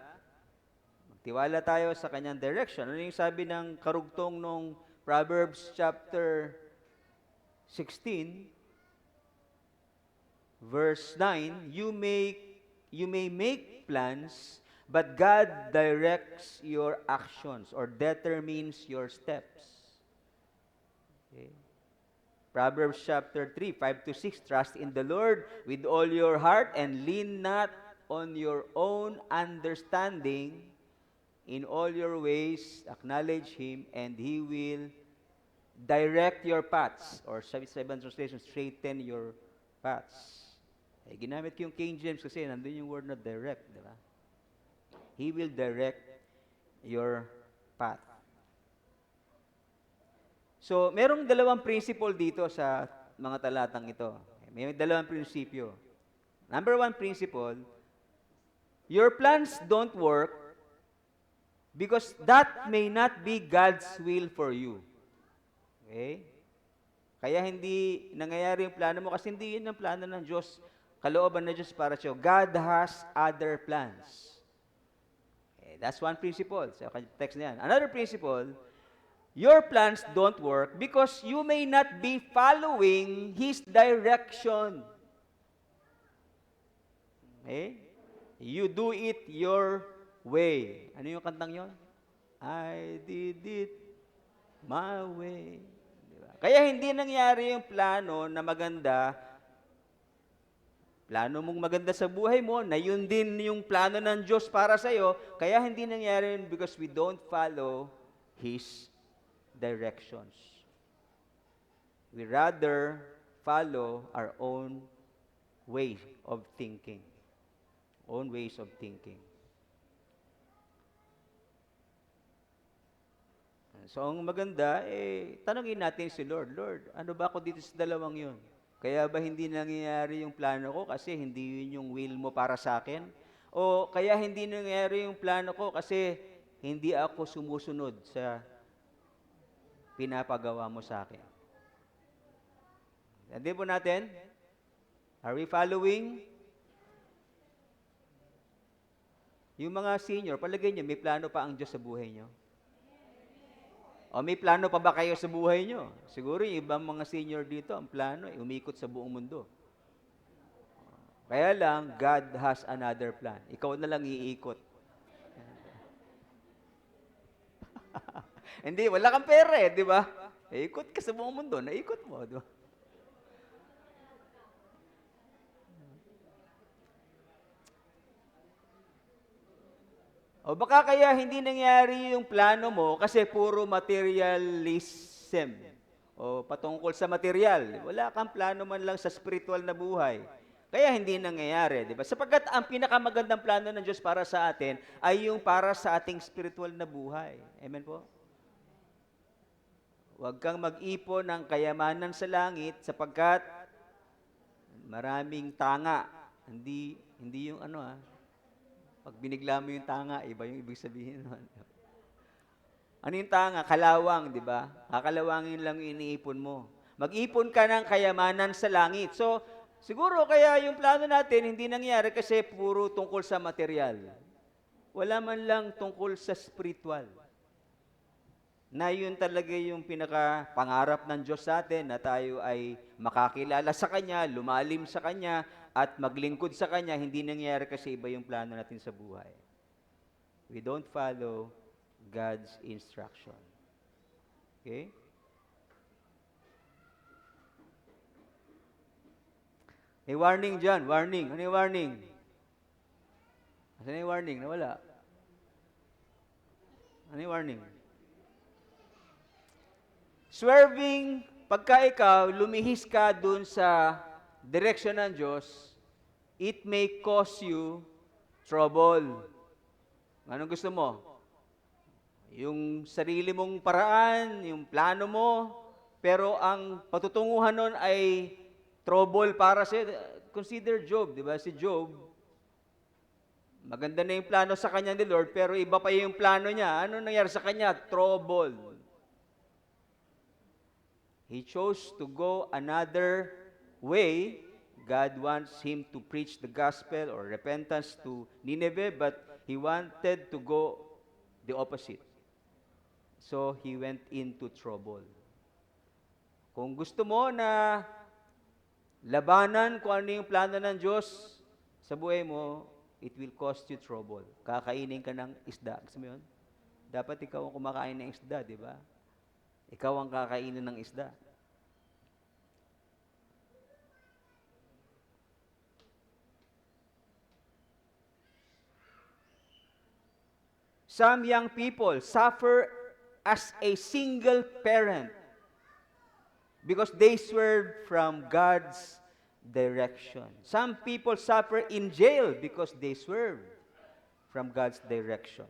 Magtiwala tayo sa kanyang direction. Ano yung sabi ng karugtong nung Proverbs chapter 16, verse 9, you may make plans, but God directs your actions or determines your steps. Okay. Proverbs chapter 3, 5 to 6, trust in the Lord with all your heart and lean not on your own understanding. In all your ways, acknowledge Him, and He will direct your paths, or sa ibang translation, straighten your paths. Ginamit ko yung King James kasi nandun yung word na direct, di ba? He will direct your path. So, merong dalawang principle dito sa mga talatang ito. May dalawang prinsipyo. Number one principle, your plans don't work because that may not be God's will for you. Okay? Kaya hindi nangyayari yung plano mo kasi hindi yun ang plano ng Diyos, kalooban ng Diyos para sa'yo. God has other plans. Okay, that's one principle. Sa text na yan. Another principle, your plans don't work because you may not be following His direction. Okay? You do it your way. Ano yung kantang yon? I did it my way. Kaya hindi nangyari yung plano na maganda, plano mong maganda sa buhay mo, na yun din yung plano ng Diyos para sa'yo, kaya hindi nangyari yun because we don't follow His directions. We rather follow our own way of thinking. Own ways of thinking. So, ang maganda, tanungin natin si Lord, Lord, ano ba ako dito sa dalawang yun? Kaya ba hindi nangyayari yung plano ko kasi hindi yun yung will mo para sa akin? O kaya hindi nangyayari yung plano ko kasi hindi ako sumusunod sa pinapagawa mo sa akin? Tandaan po natin, are we following? Yung mga senior, palagay nyo, may plano pa ang Diyos sa buhay nyo? O may plano pa ba kayo sa buhay nyo? Siguro yung ibang mga senior dito, ang plano umikot sa buong mundo. Kaya lang, God has another plan. Ikaw na lang iikot. Hindi, wala kang pera di ba? Ikot ka sa buong mundo, naikot mo, di ba? O baka kaya hindi nangyari yung plano mo kasi puro materialism o patungkol sa material. Wala kang plano man lang sa spiritual na buhay. Kaya hindi nangyayari, di ba? Sapagkat ang pinakamagandang plano ng Diyos para sa atin ay yung para sa ating spiritual na buhay. Amen po? Huwag kang mag-ipon ng kayamanan sa langit sapagkat maraming tanga. Hindi yung pag binigla mo yung tanga, iba yung ibig sabihin nun. Ano yung tanga? Kalawang, di ba? Kakalawangin lang yung iniipon mo. Mag-ipon ka ng kayamanan sa langit. So, siguro kaya yung plano natin hindi nangyari kasi puro tungkol sa material. Wala man lang tungkol sa spiritual. Na yun talaga yung pinaka-pangarap ng Diyos sa atin na tayo ay makakilala sa Kanya, lumalim sa Kanya, at maglingkod sa Kanya, hindi nangyayari kasi iba yung plano natin sa buhay. We don't follow God's instruction. Okay? May warning dyan. Warning. Ano yung warning? Ano yung warning? Nawala. Ano yung warning? Swerving, pagka ikaw, lumihis ka dun sa direksyon ng Diyos, it may cause you trouble. Anong gusto mo? Yung sarili mong paraan, yung plano mo, pero ang patutunguhan nun ay trouble para sa consider Job, di ba? Si Job, maganda na yung plano sa kanya ni Lord, pero iba pa yung plano niya. Ano nangyari sa kanya? Trouble. He chose to go another way. God wants him to preach the gospel or repentance to Nineveh, but he wanted to go the opposite. So, he went into trouble. Kung gusto mo na labanan kung ano yung plano ng Diyos sa buhay mo, it will cost you trouble. Kakainin ka ng isda. Gusto mo yun? Dapat ikaw ang kumakain ng isda, di ba? Ikaw ang kakainin ng isda. Some young people suffer as a single parent because they swerved from God's direction. Some people suffer in jail because they swerved from God's direction.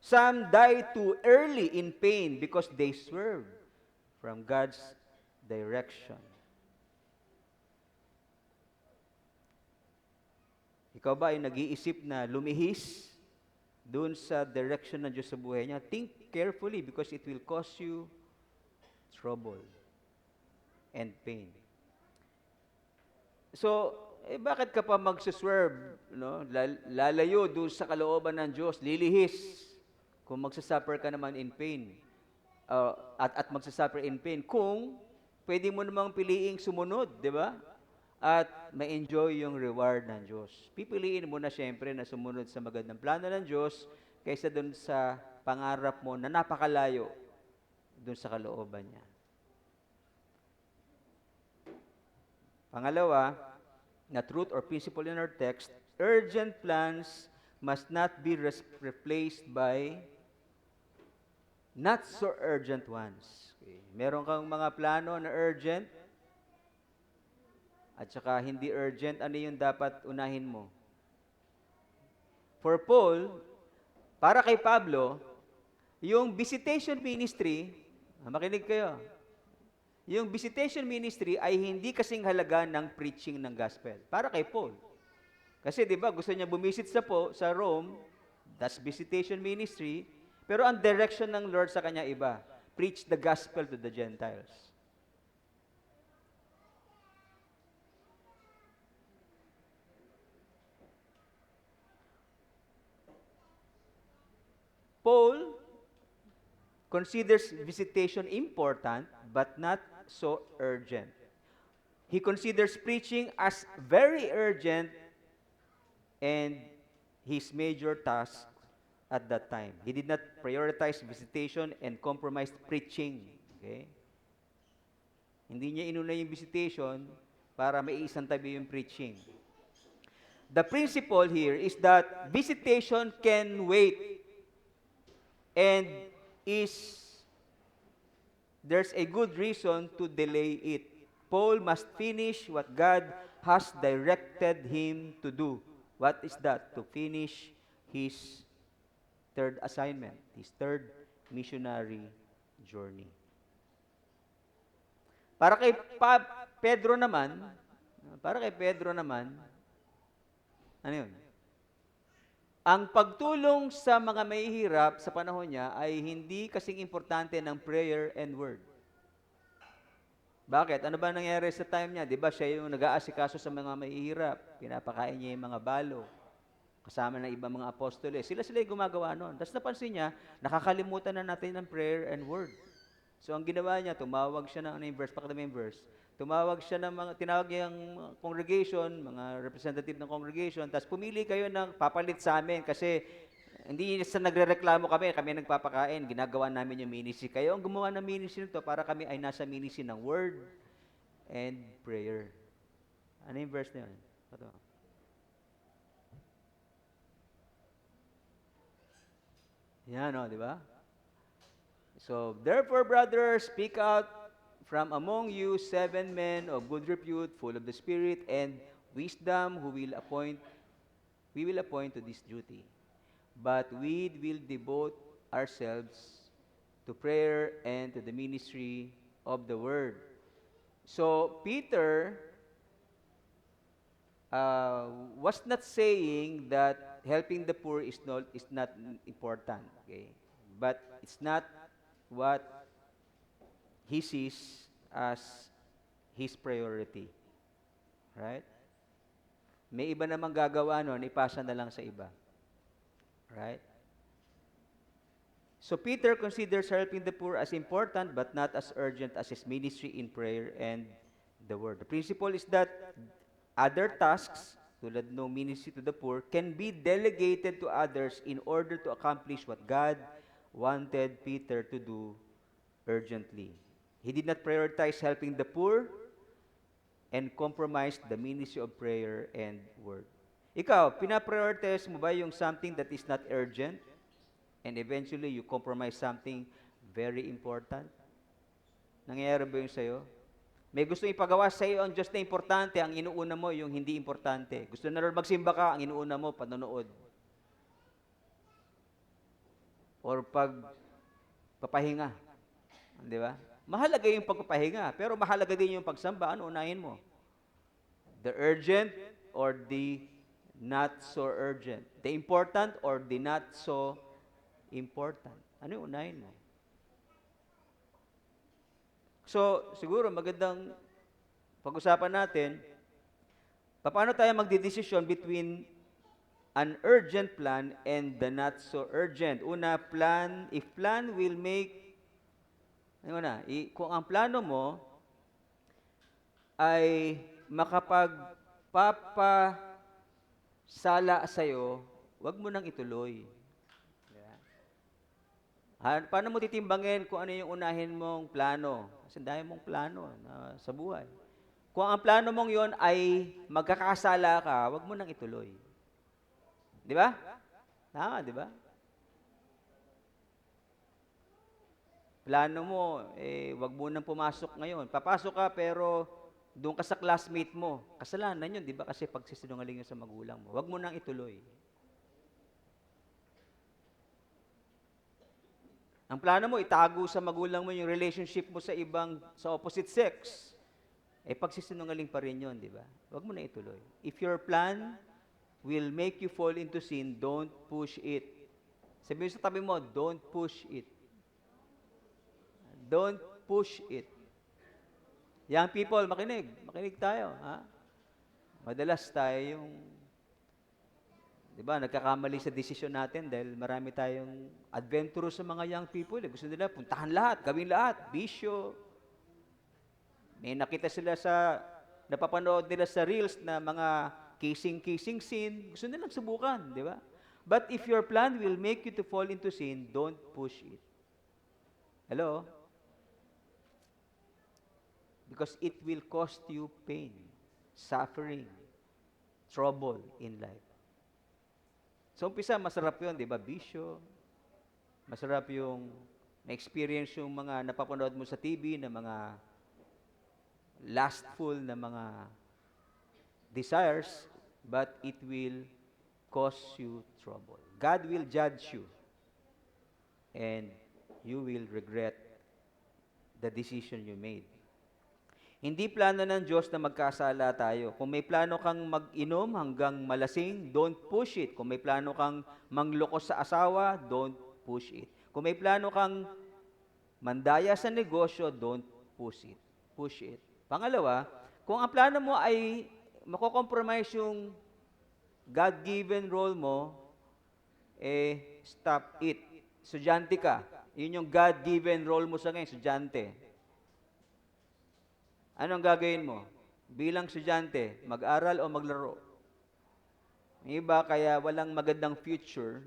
Some die too early in pain because they swerved from God's direction. Ikaw ba ay nag-iisip na lumihis doon sa direction ng Diyos sa buhay niya? Think carefully because it will cause you trouble and pain. So, bakit ka pa magsuswerve? No? Lalayo doon sa kalooban ng Diyos, lilihis kung magsasuffer ka naman in pain. At magsasuffer in pain kung pwede mo namang piliing sumunod, di ba? At ma-enjoy yung reward ng Diyos. Pipiliin mo na siyempre na sumunod sa magandang plano ng Diyos kaysa doon sa pangarap mo na napakalayo doon sa kalooban niya. Pangalawa, na truth or principle in our text, urgent plans must not be replaced by not so urgent ones. Okay. Meron kang mga plano na urgent at saka hindi urgent, ano yung dapat unahin mo? For Paul, para kay Pablo, yung visitation ministry, makinig kayo, yung visitation ministry ay hindi kasing halaga ng preaching ng gospel. Para kay Paul. Kasi 'di ba, gusto niya bumisit sa Rome, that's visitation ministry, pero ang direction ng Lord sa kanya iba. Preach the gospel to the Gentiles. Paul considers visitation important but not so urgent. He considers preaching as very urgent and his major task at that time. He did not prioritize visitation and compromised preaching. Okay? Hindi niya inuna yung visitation para maiisang tabi yung preaching. The principle here is that visitation can wait and there's a good reason to delay it. Paul must finish what God has directed him to do. What is that? To finish his third assignment, his third missionary journey. Para kay Pedro naman, ano yun? Ang pagtulong sa mga mahihirap sa panahon niya ay hindi kasing importante ng prayer and word. Bakit? Ano ba nangyari sa time niya? Di ba siya yung nag-aasikaso sa mga mahihirap? Pinapakain niya yung mga balo. Kasama ng ibang mga apostoles. Sila yung gumagawa noon. Tapos napansin niya, nakakalimutan na natin ng prayer and word. So ang ginawa niya, tumawag siya ng verse. Tumawag siya ng tinawag niya yung congregation, mga representative ng congregation, tapos pumili kayo ng papalit sa amin kasi hindi sa nagrereklamo kami nagpapakain, ginagawa namin yung ministry. Kayo ang gumawa ng ministry nito para kami ay nasa ministry ng word and prayer. Ano yung verse na yun? Ito. Yan, di ba? So, therefore, brothers, speak out from among you 7 men of good repute, full of the Spirit and wisdom, we will appoint to this duty. But we will devote ourselves to prayer and to the ministry of the word. So Peter was not saying that helping the poor is not important, okay? But it's not what he sees as his priority. Right? May iba namang gagawa nun, ipasa na lang sa iba. Right? So Peter considers helping the poor as important but not as urgent as his ministry in prayer and the word. The principle is that other tasks, tulad ng ministry to the poor, can be delegated to others in order to accomplish what God wanted Peter to do urgently. He did not prioritize helping the poor and compromised the ministry of prayer and word. Ikaw, pinaprioritize mo ba yung something that is not urgent and eventually you compromise something very important? Nangyayari ba yun sa'yo? May gusto ipagawa sa iyo ang Diyos na importante, ang inuuna mo yung hindi importante. Gusto na rin magsimba ka, ang inuuna mo, panonood. Or papahinga. Di ba? Mahalaga yung pagpapahinga, pero mahalaga din yung pagsamba. Ano unahin mo? The urgent or the not so urgent? The important or the not so important? Ano yung unahin mo? So, siguro magandang pag-usapan natin, paano tayo magdidesisyon between an urgent plan and the not so urgent. Una, if plan will make kung ang plano mo ay makapagpapasala sa'yo, wag mo nang ituloy. Paano mo titimbangin kung ano yung unahin mong plano? Kasi dahil mong plano sa buhay. Kung ang plano mong yon ay magkakasala ka, wag mo nang ituloy. Di ba? Tama, di ba? plano mo, wag mo nang pumasok ngayon. Papasok ka, pero doon ka sa classmate mo. Kasalanan yun, di ba? Kasi pagsisinungaling yun sa magulang mo. Wag mo nang ituloy. Ang plano mo, itago sa magulang mo yung relationship mo sa opposite sex. Pagsisinungaling pa rin yun, di ba? Wag mo na ituloy. If your plan will make you fall into sin, don't push it. Sabihin sa tabi mo, don't push it. Don't push it. Young people, makinig. Makinig tayo. Ha? Madalas tayo yung, di ba, nagkakamali sa desisyon natin dahil marami tayong adventurous sa mga young people. Gusto nila puntahan lahat, gawin lahat, bisyo. May nakita sila napapanood nila sa reels na mga kissing scene. Gusto nilang subukan, di ba? But if your plan will make you to fall into sin, don't push it. Hello? Because it will cost you pain, suffering, trouble in life. So, umpisa, masarap yun, di ba? Bisyo. Masarap yung na-experience yung mga napapanood mo sa TV na mga lustful na mga desires, but it will cause you trouble. God will judge you, and you will regret the decision you made. Hindi plano ng Diyos na magkasala tayo. Kung may plano kang mag-inom hanggang malasing, don't push it. Kung may plano kang mangloko sa asawa, don't push it. Kung may plano kang mandaya sa negosyo, don't push it. Push it. Pangalawa, kung ang plano mo ay makokompromise yung God-given role mo, stop it. Estudyante ka. Yun yung God-given role mo sa ngayon, estudyante. Anong gagawin mo? Bilang estudyante, mag-aral o maglaro? May iba kaya walang magandang future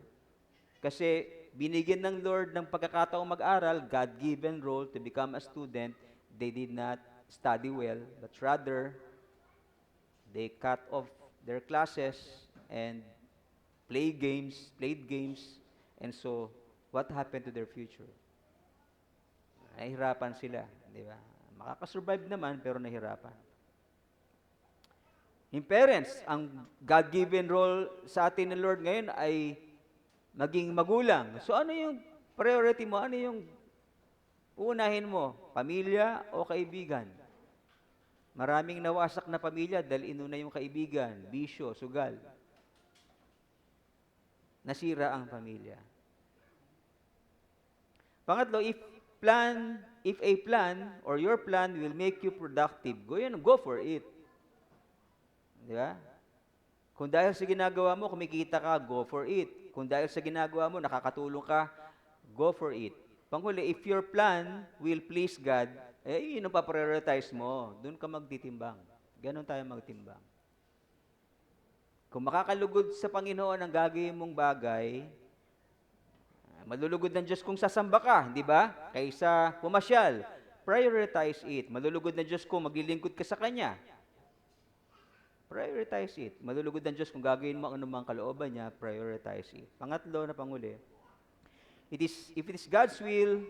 kasi binigyan ng Lord ng pagkakataong mag-aral, God-given role to become a student, they did not study well, but rather, they cut off their classes and played games, and so, what happened to their future? Nahihirapan sila, di ba? Makakasurvive naman, pero nahihirapan. Yung parents, ang God-given role sa atin ng Lord ngayon ay maging magulang. So ano yung priority mo? Ano yung unahin mo? Pamilya o kaibigan? Maraming nawasak na pamilya dahil inuna yung kaibigan, bisyo, sugal. Nasira ang pamilya. Pangatlo, if a plan or your plan will make you productive, go for it. Di ba? Kung dahil sa ginagawa mo, kumikita ka, go for it. Kung dahil sa ginagawa mo, nakakatulong ka, go for it. Panghuli, if your plan will please God, yun ang paprioritize mo. Doon ka magtitimbang. Ganon tayo magtimbang. Kung makakalugod sa Panginoon ang gagawin mong bagay, malulugod ng Diyos kung sasamba ka, di ba? Kaysa pumasyal, prioritize it. Malulugod ng Diyos kung maglilingkod ka sa Kanya. Prioritize it. Malulugod ng Diyos kung gagawin mo ang anumang kalooban niya, prioritize it. Pangatlo na panghuli, if it is God's will,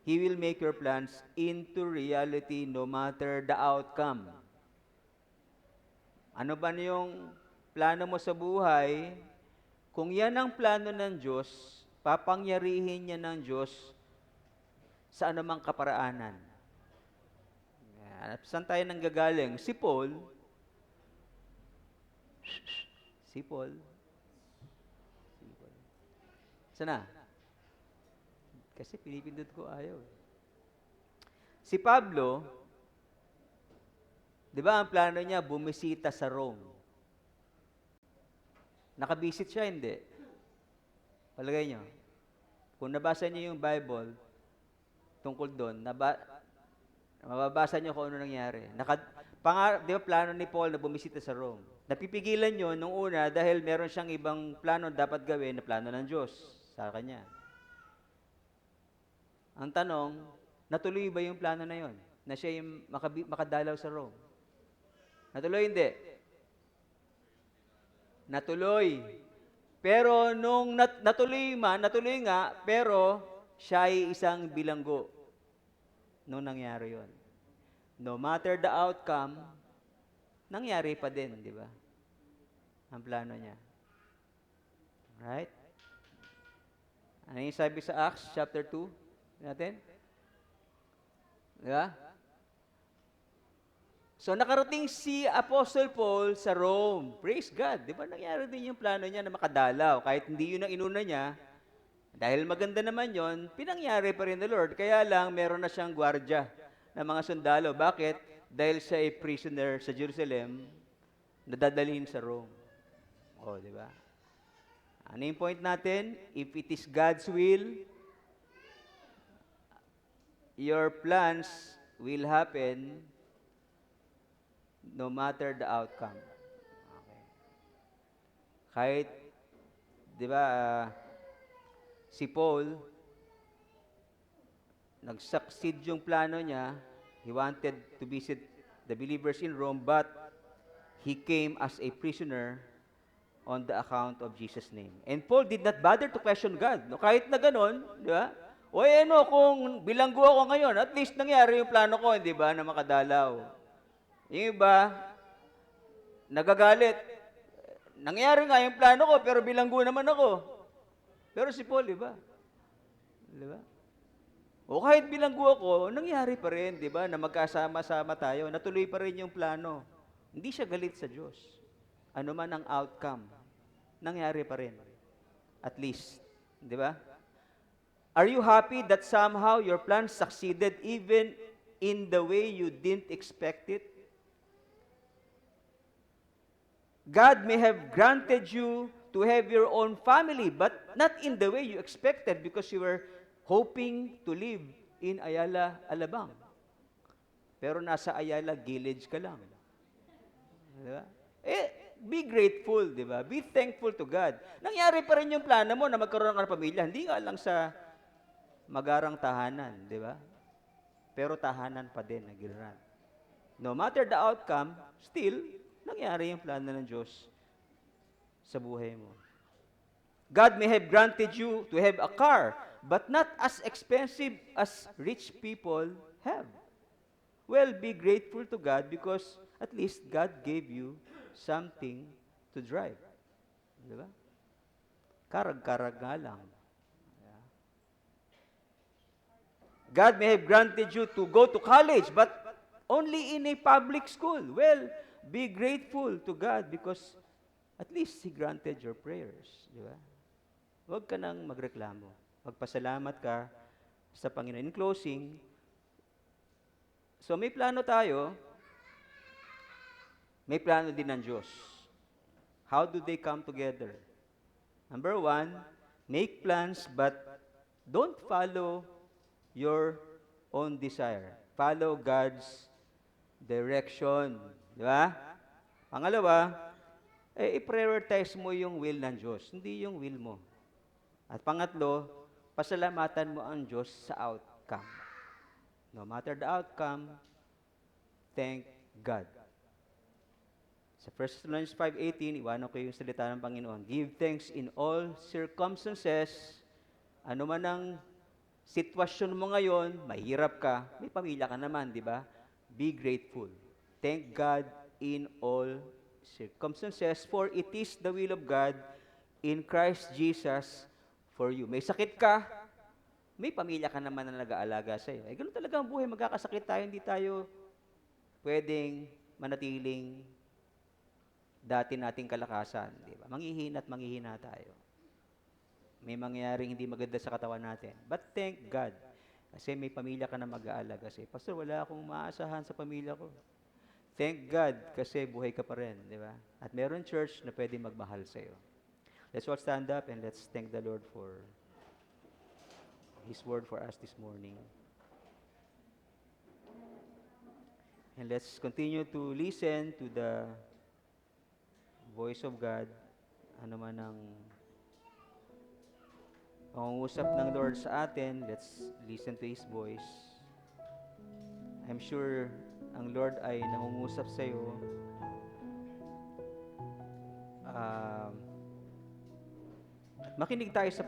He will make your plans into reality no matter the outcome. Ano ba yung plano mo sa buhay? Kung yan ang plano ng Diyos, papangyarihin niya ng Diyos sa anumang kaparaanan. Saan tayo nanggagaling? Si Paul, sana? Kasi pinipindot ko ayaw. Si Pablo, di ba ang plano niya, bumisita sa Rome. Nakabisit siya, hindi. Palagay niyo. Kung nabasa niyo yung Bible, tungkol doon, mababasa niyo kung ano nangyari. Di ba plano ni Paul na bumisita sa Rome? Napipigilan niyo nung una dahil meron siyang ibang plano dapat gawin na plano ng Diyos sa kanya. Ang tanong, natuloy ba yung plano na yon? Na siya yung makadalaw sa Rome? Natuloy, hindi. Natuloy. Pero nung natuloy nga, pero Siya ay isang bilanggo nung nangyari yon. No matter the outcome, nangyari pa din, di ba? Ang plano niya. Right? Ano yung sabi sa Acts chapter 2 natin? Di ba? So nakarating si Apostle Paul sa Rome. Praise God. Di ba nangyari din yung plano niya na makadalaw? Kahit hindi yun ang inuna niya, dahil maganda naman yon, pinangyari pa rin ng Lord. Kaya lang, meron na siyang gwardya na mga sundalo. Bakit? Dahil siya ay prisoner sa Jerusalem, nadadalhin sa Rome. O, di ba? Ano yung point natin? If it is God's will, your plans will happen no matter the outcome. Okay. Kahit, di ba, si Paul, nag-succeed yung plano niya. He wanted to visit the believers in Rome, but he came as a prisoner on the account of Jesus' name. And Paul did not bother to question God. No, kahit na ganon, di ba? O ano, kung bilanggo ako ngayon, at least nangyari yung plano ko, di ba, na makadalaw. Yung iba, nagagalit. Nangyari nga yung plano ko, pero bilanggo naman ako. Pero si Paul, di ba? Di ba? O kahit bilanggo ako, nangyari pa rin, di ba? Na magkasama-sama tayo, natuloy pa rin yung plano. Hindi siya galit sa Diyos. Ano man ang outcome, nangyari pa rin. At least, di ba? Are you happy that somehow your plan succeeded even in the way you didn't expect it? God may have granted you to have your own family, but not in the way you expected because you were hoping to live in Ayala, Alabang. Pero nasa Ayala Village ka lang. Diba? Be grateful, di ba? Be thankful to God. Nangyari pa rin yung plano mo na magkaroon ka ng pamilya. Hindi nga lang sa magarang tahanan, di ba? Pero tahanan pa din, nagiran. No matter the outcome, still, nangyari yung plano ng Diyos sa buhay mo. God may have granted you to have a car, but not as expensive as rich people have. Well, be grateful to God because at least God gave you something to drive. Di ba? Karag-karag nga lang. God may have granted you to go to college, but only in a public school. Well, be grateful to God because at least He granted your prayers. Di ba? Huwag ka nang magreklamo. Magpasalamat ka sa Panginoon. In closing, so may plano tayo, may plano din ng Diyos. How do they come together? Number one, make plans but don't follow your own desire. Follow God's direction. Di ba? Pangalawa, i-prioritize mo yung will ng Diyos, hindi yung will mo. At pangatlo, pasalamatan mo ang Diyos sa outcome. No matter the outcome, thank God. Sa 1 Thessalonians 5:18, iwanan ko yung salita ng Panginoon. Give thanks in all circumstances. Ano man ang sitwasyon mo ngayon, mahirap ka, may pamilya ka naman, di ba? Be grateful. Thank God in all circumstances, for it is the will of God in Christ Jesus for you. May sakit ka, may pamilya ka naman na nag-aalaga sa iyo. Ganun talaga ang buhay, magkakasakit tayo, hindi tayo pwedeng manatiling dati nating kalakasan. Di ba? Manghihina at manghihina tayo. May mangyayaring hindi maganda sa katawan natin. But thank God, kasi may pamilya ka na mag-aalaga sa iyo. Pastor, wala akong maasahan sa pamilya ko. Thank God, kasi buhay ka pa rin. Di ba? At meron church na pwede magmahal sa iyo. Let's all stand up and let's thank the Lord for His word for us this morning. And let's continue to listen to the voice of God. Ano man ang pangungusap ng Lord sa atin, let's listen to His voice. I'm sure ang Lord ay nangungusap sa iyo. Makinig tayo sa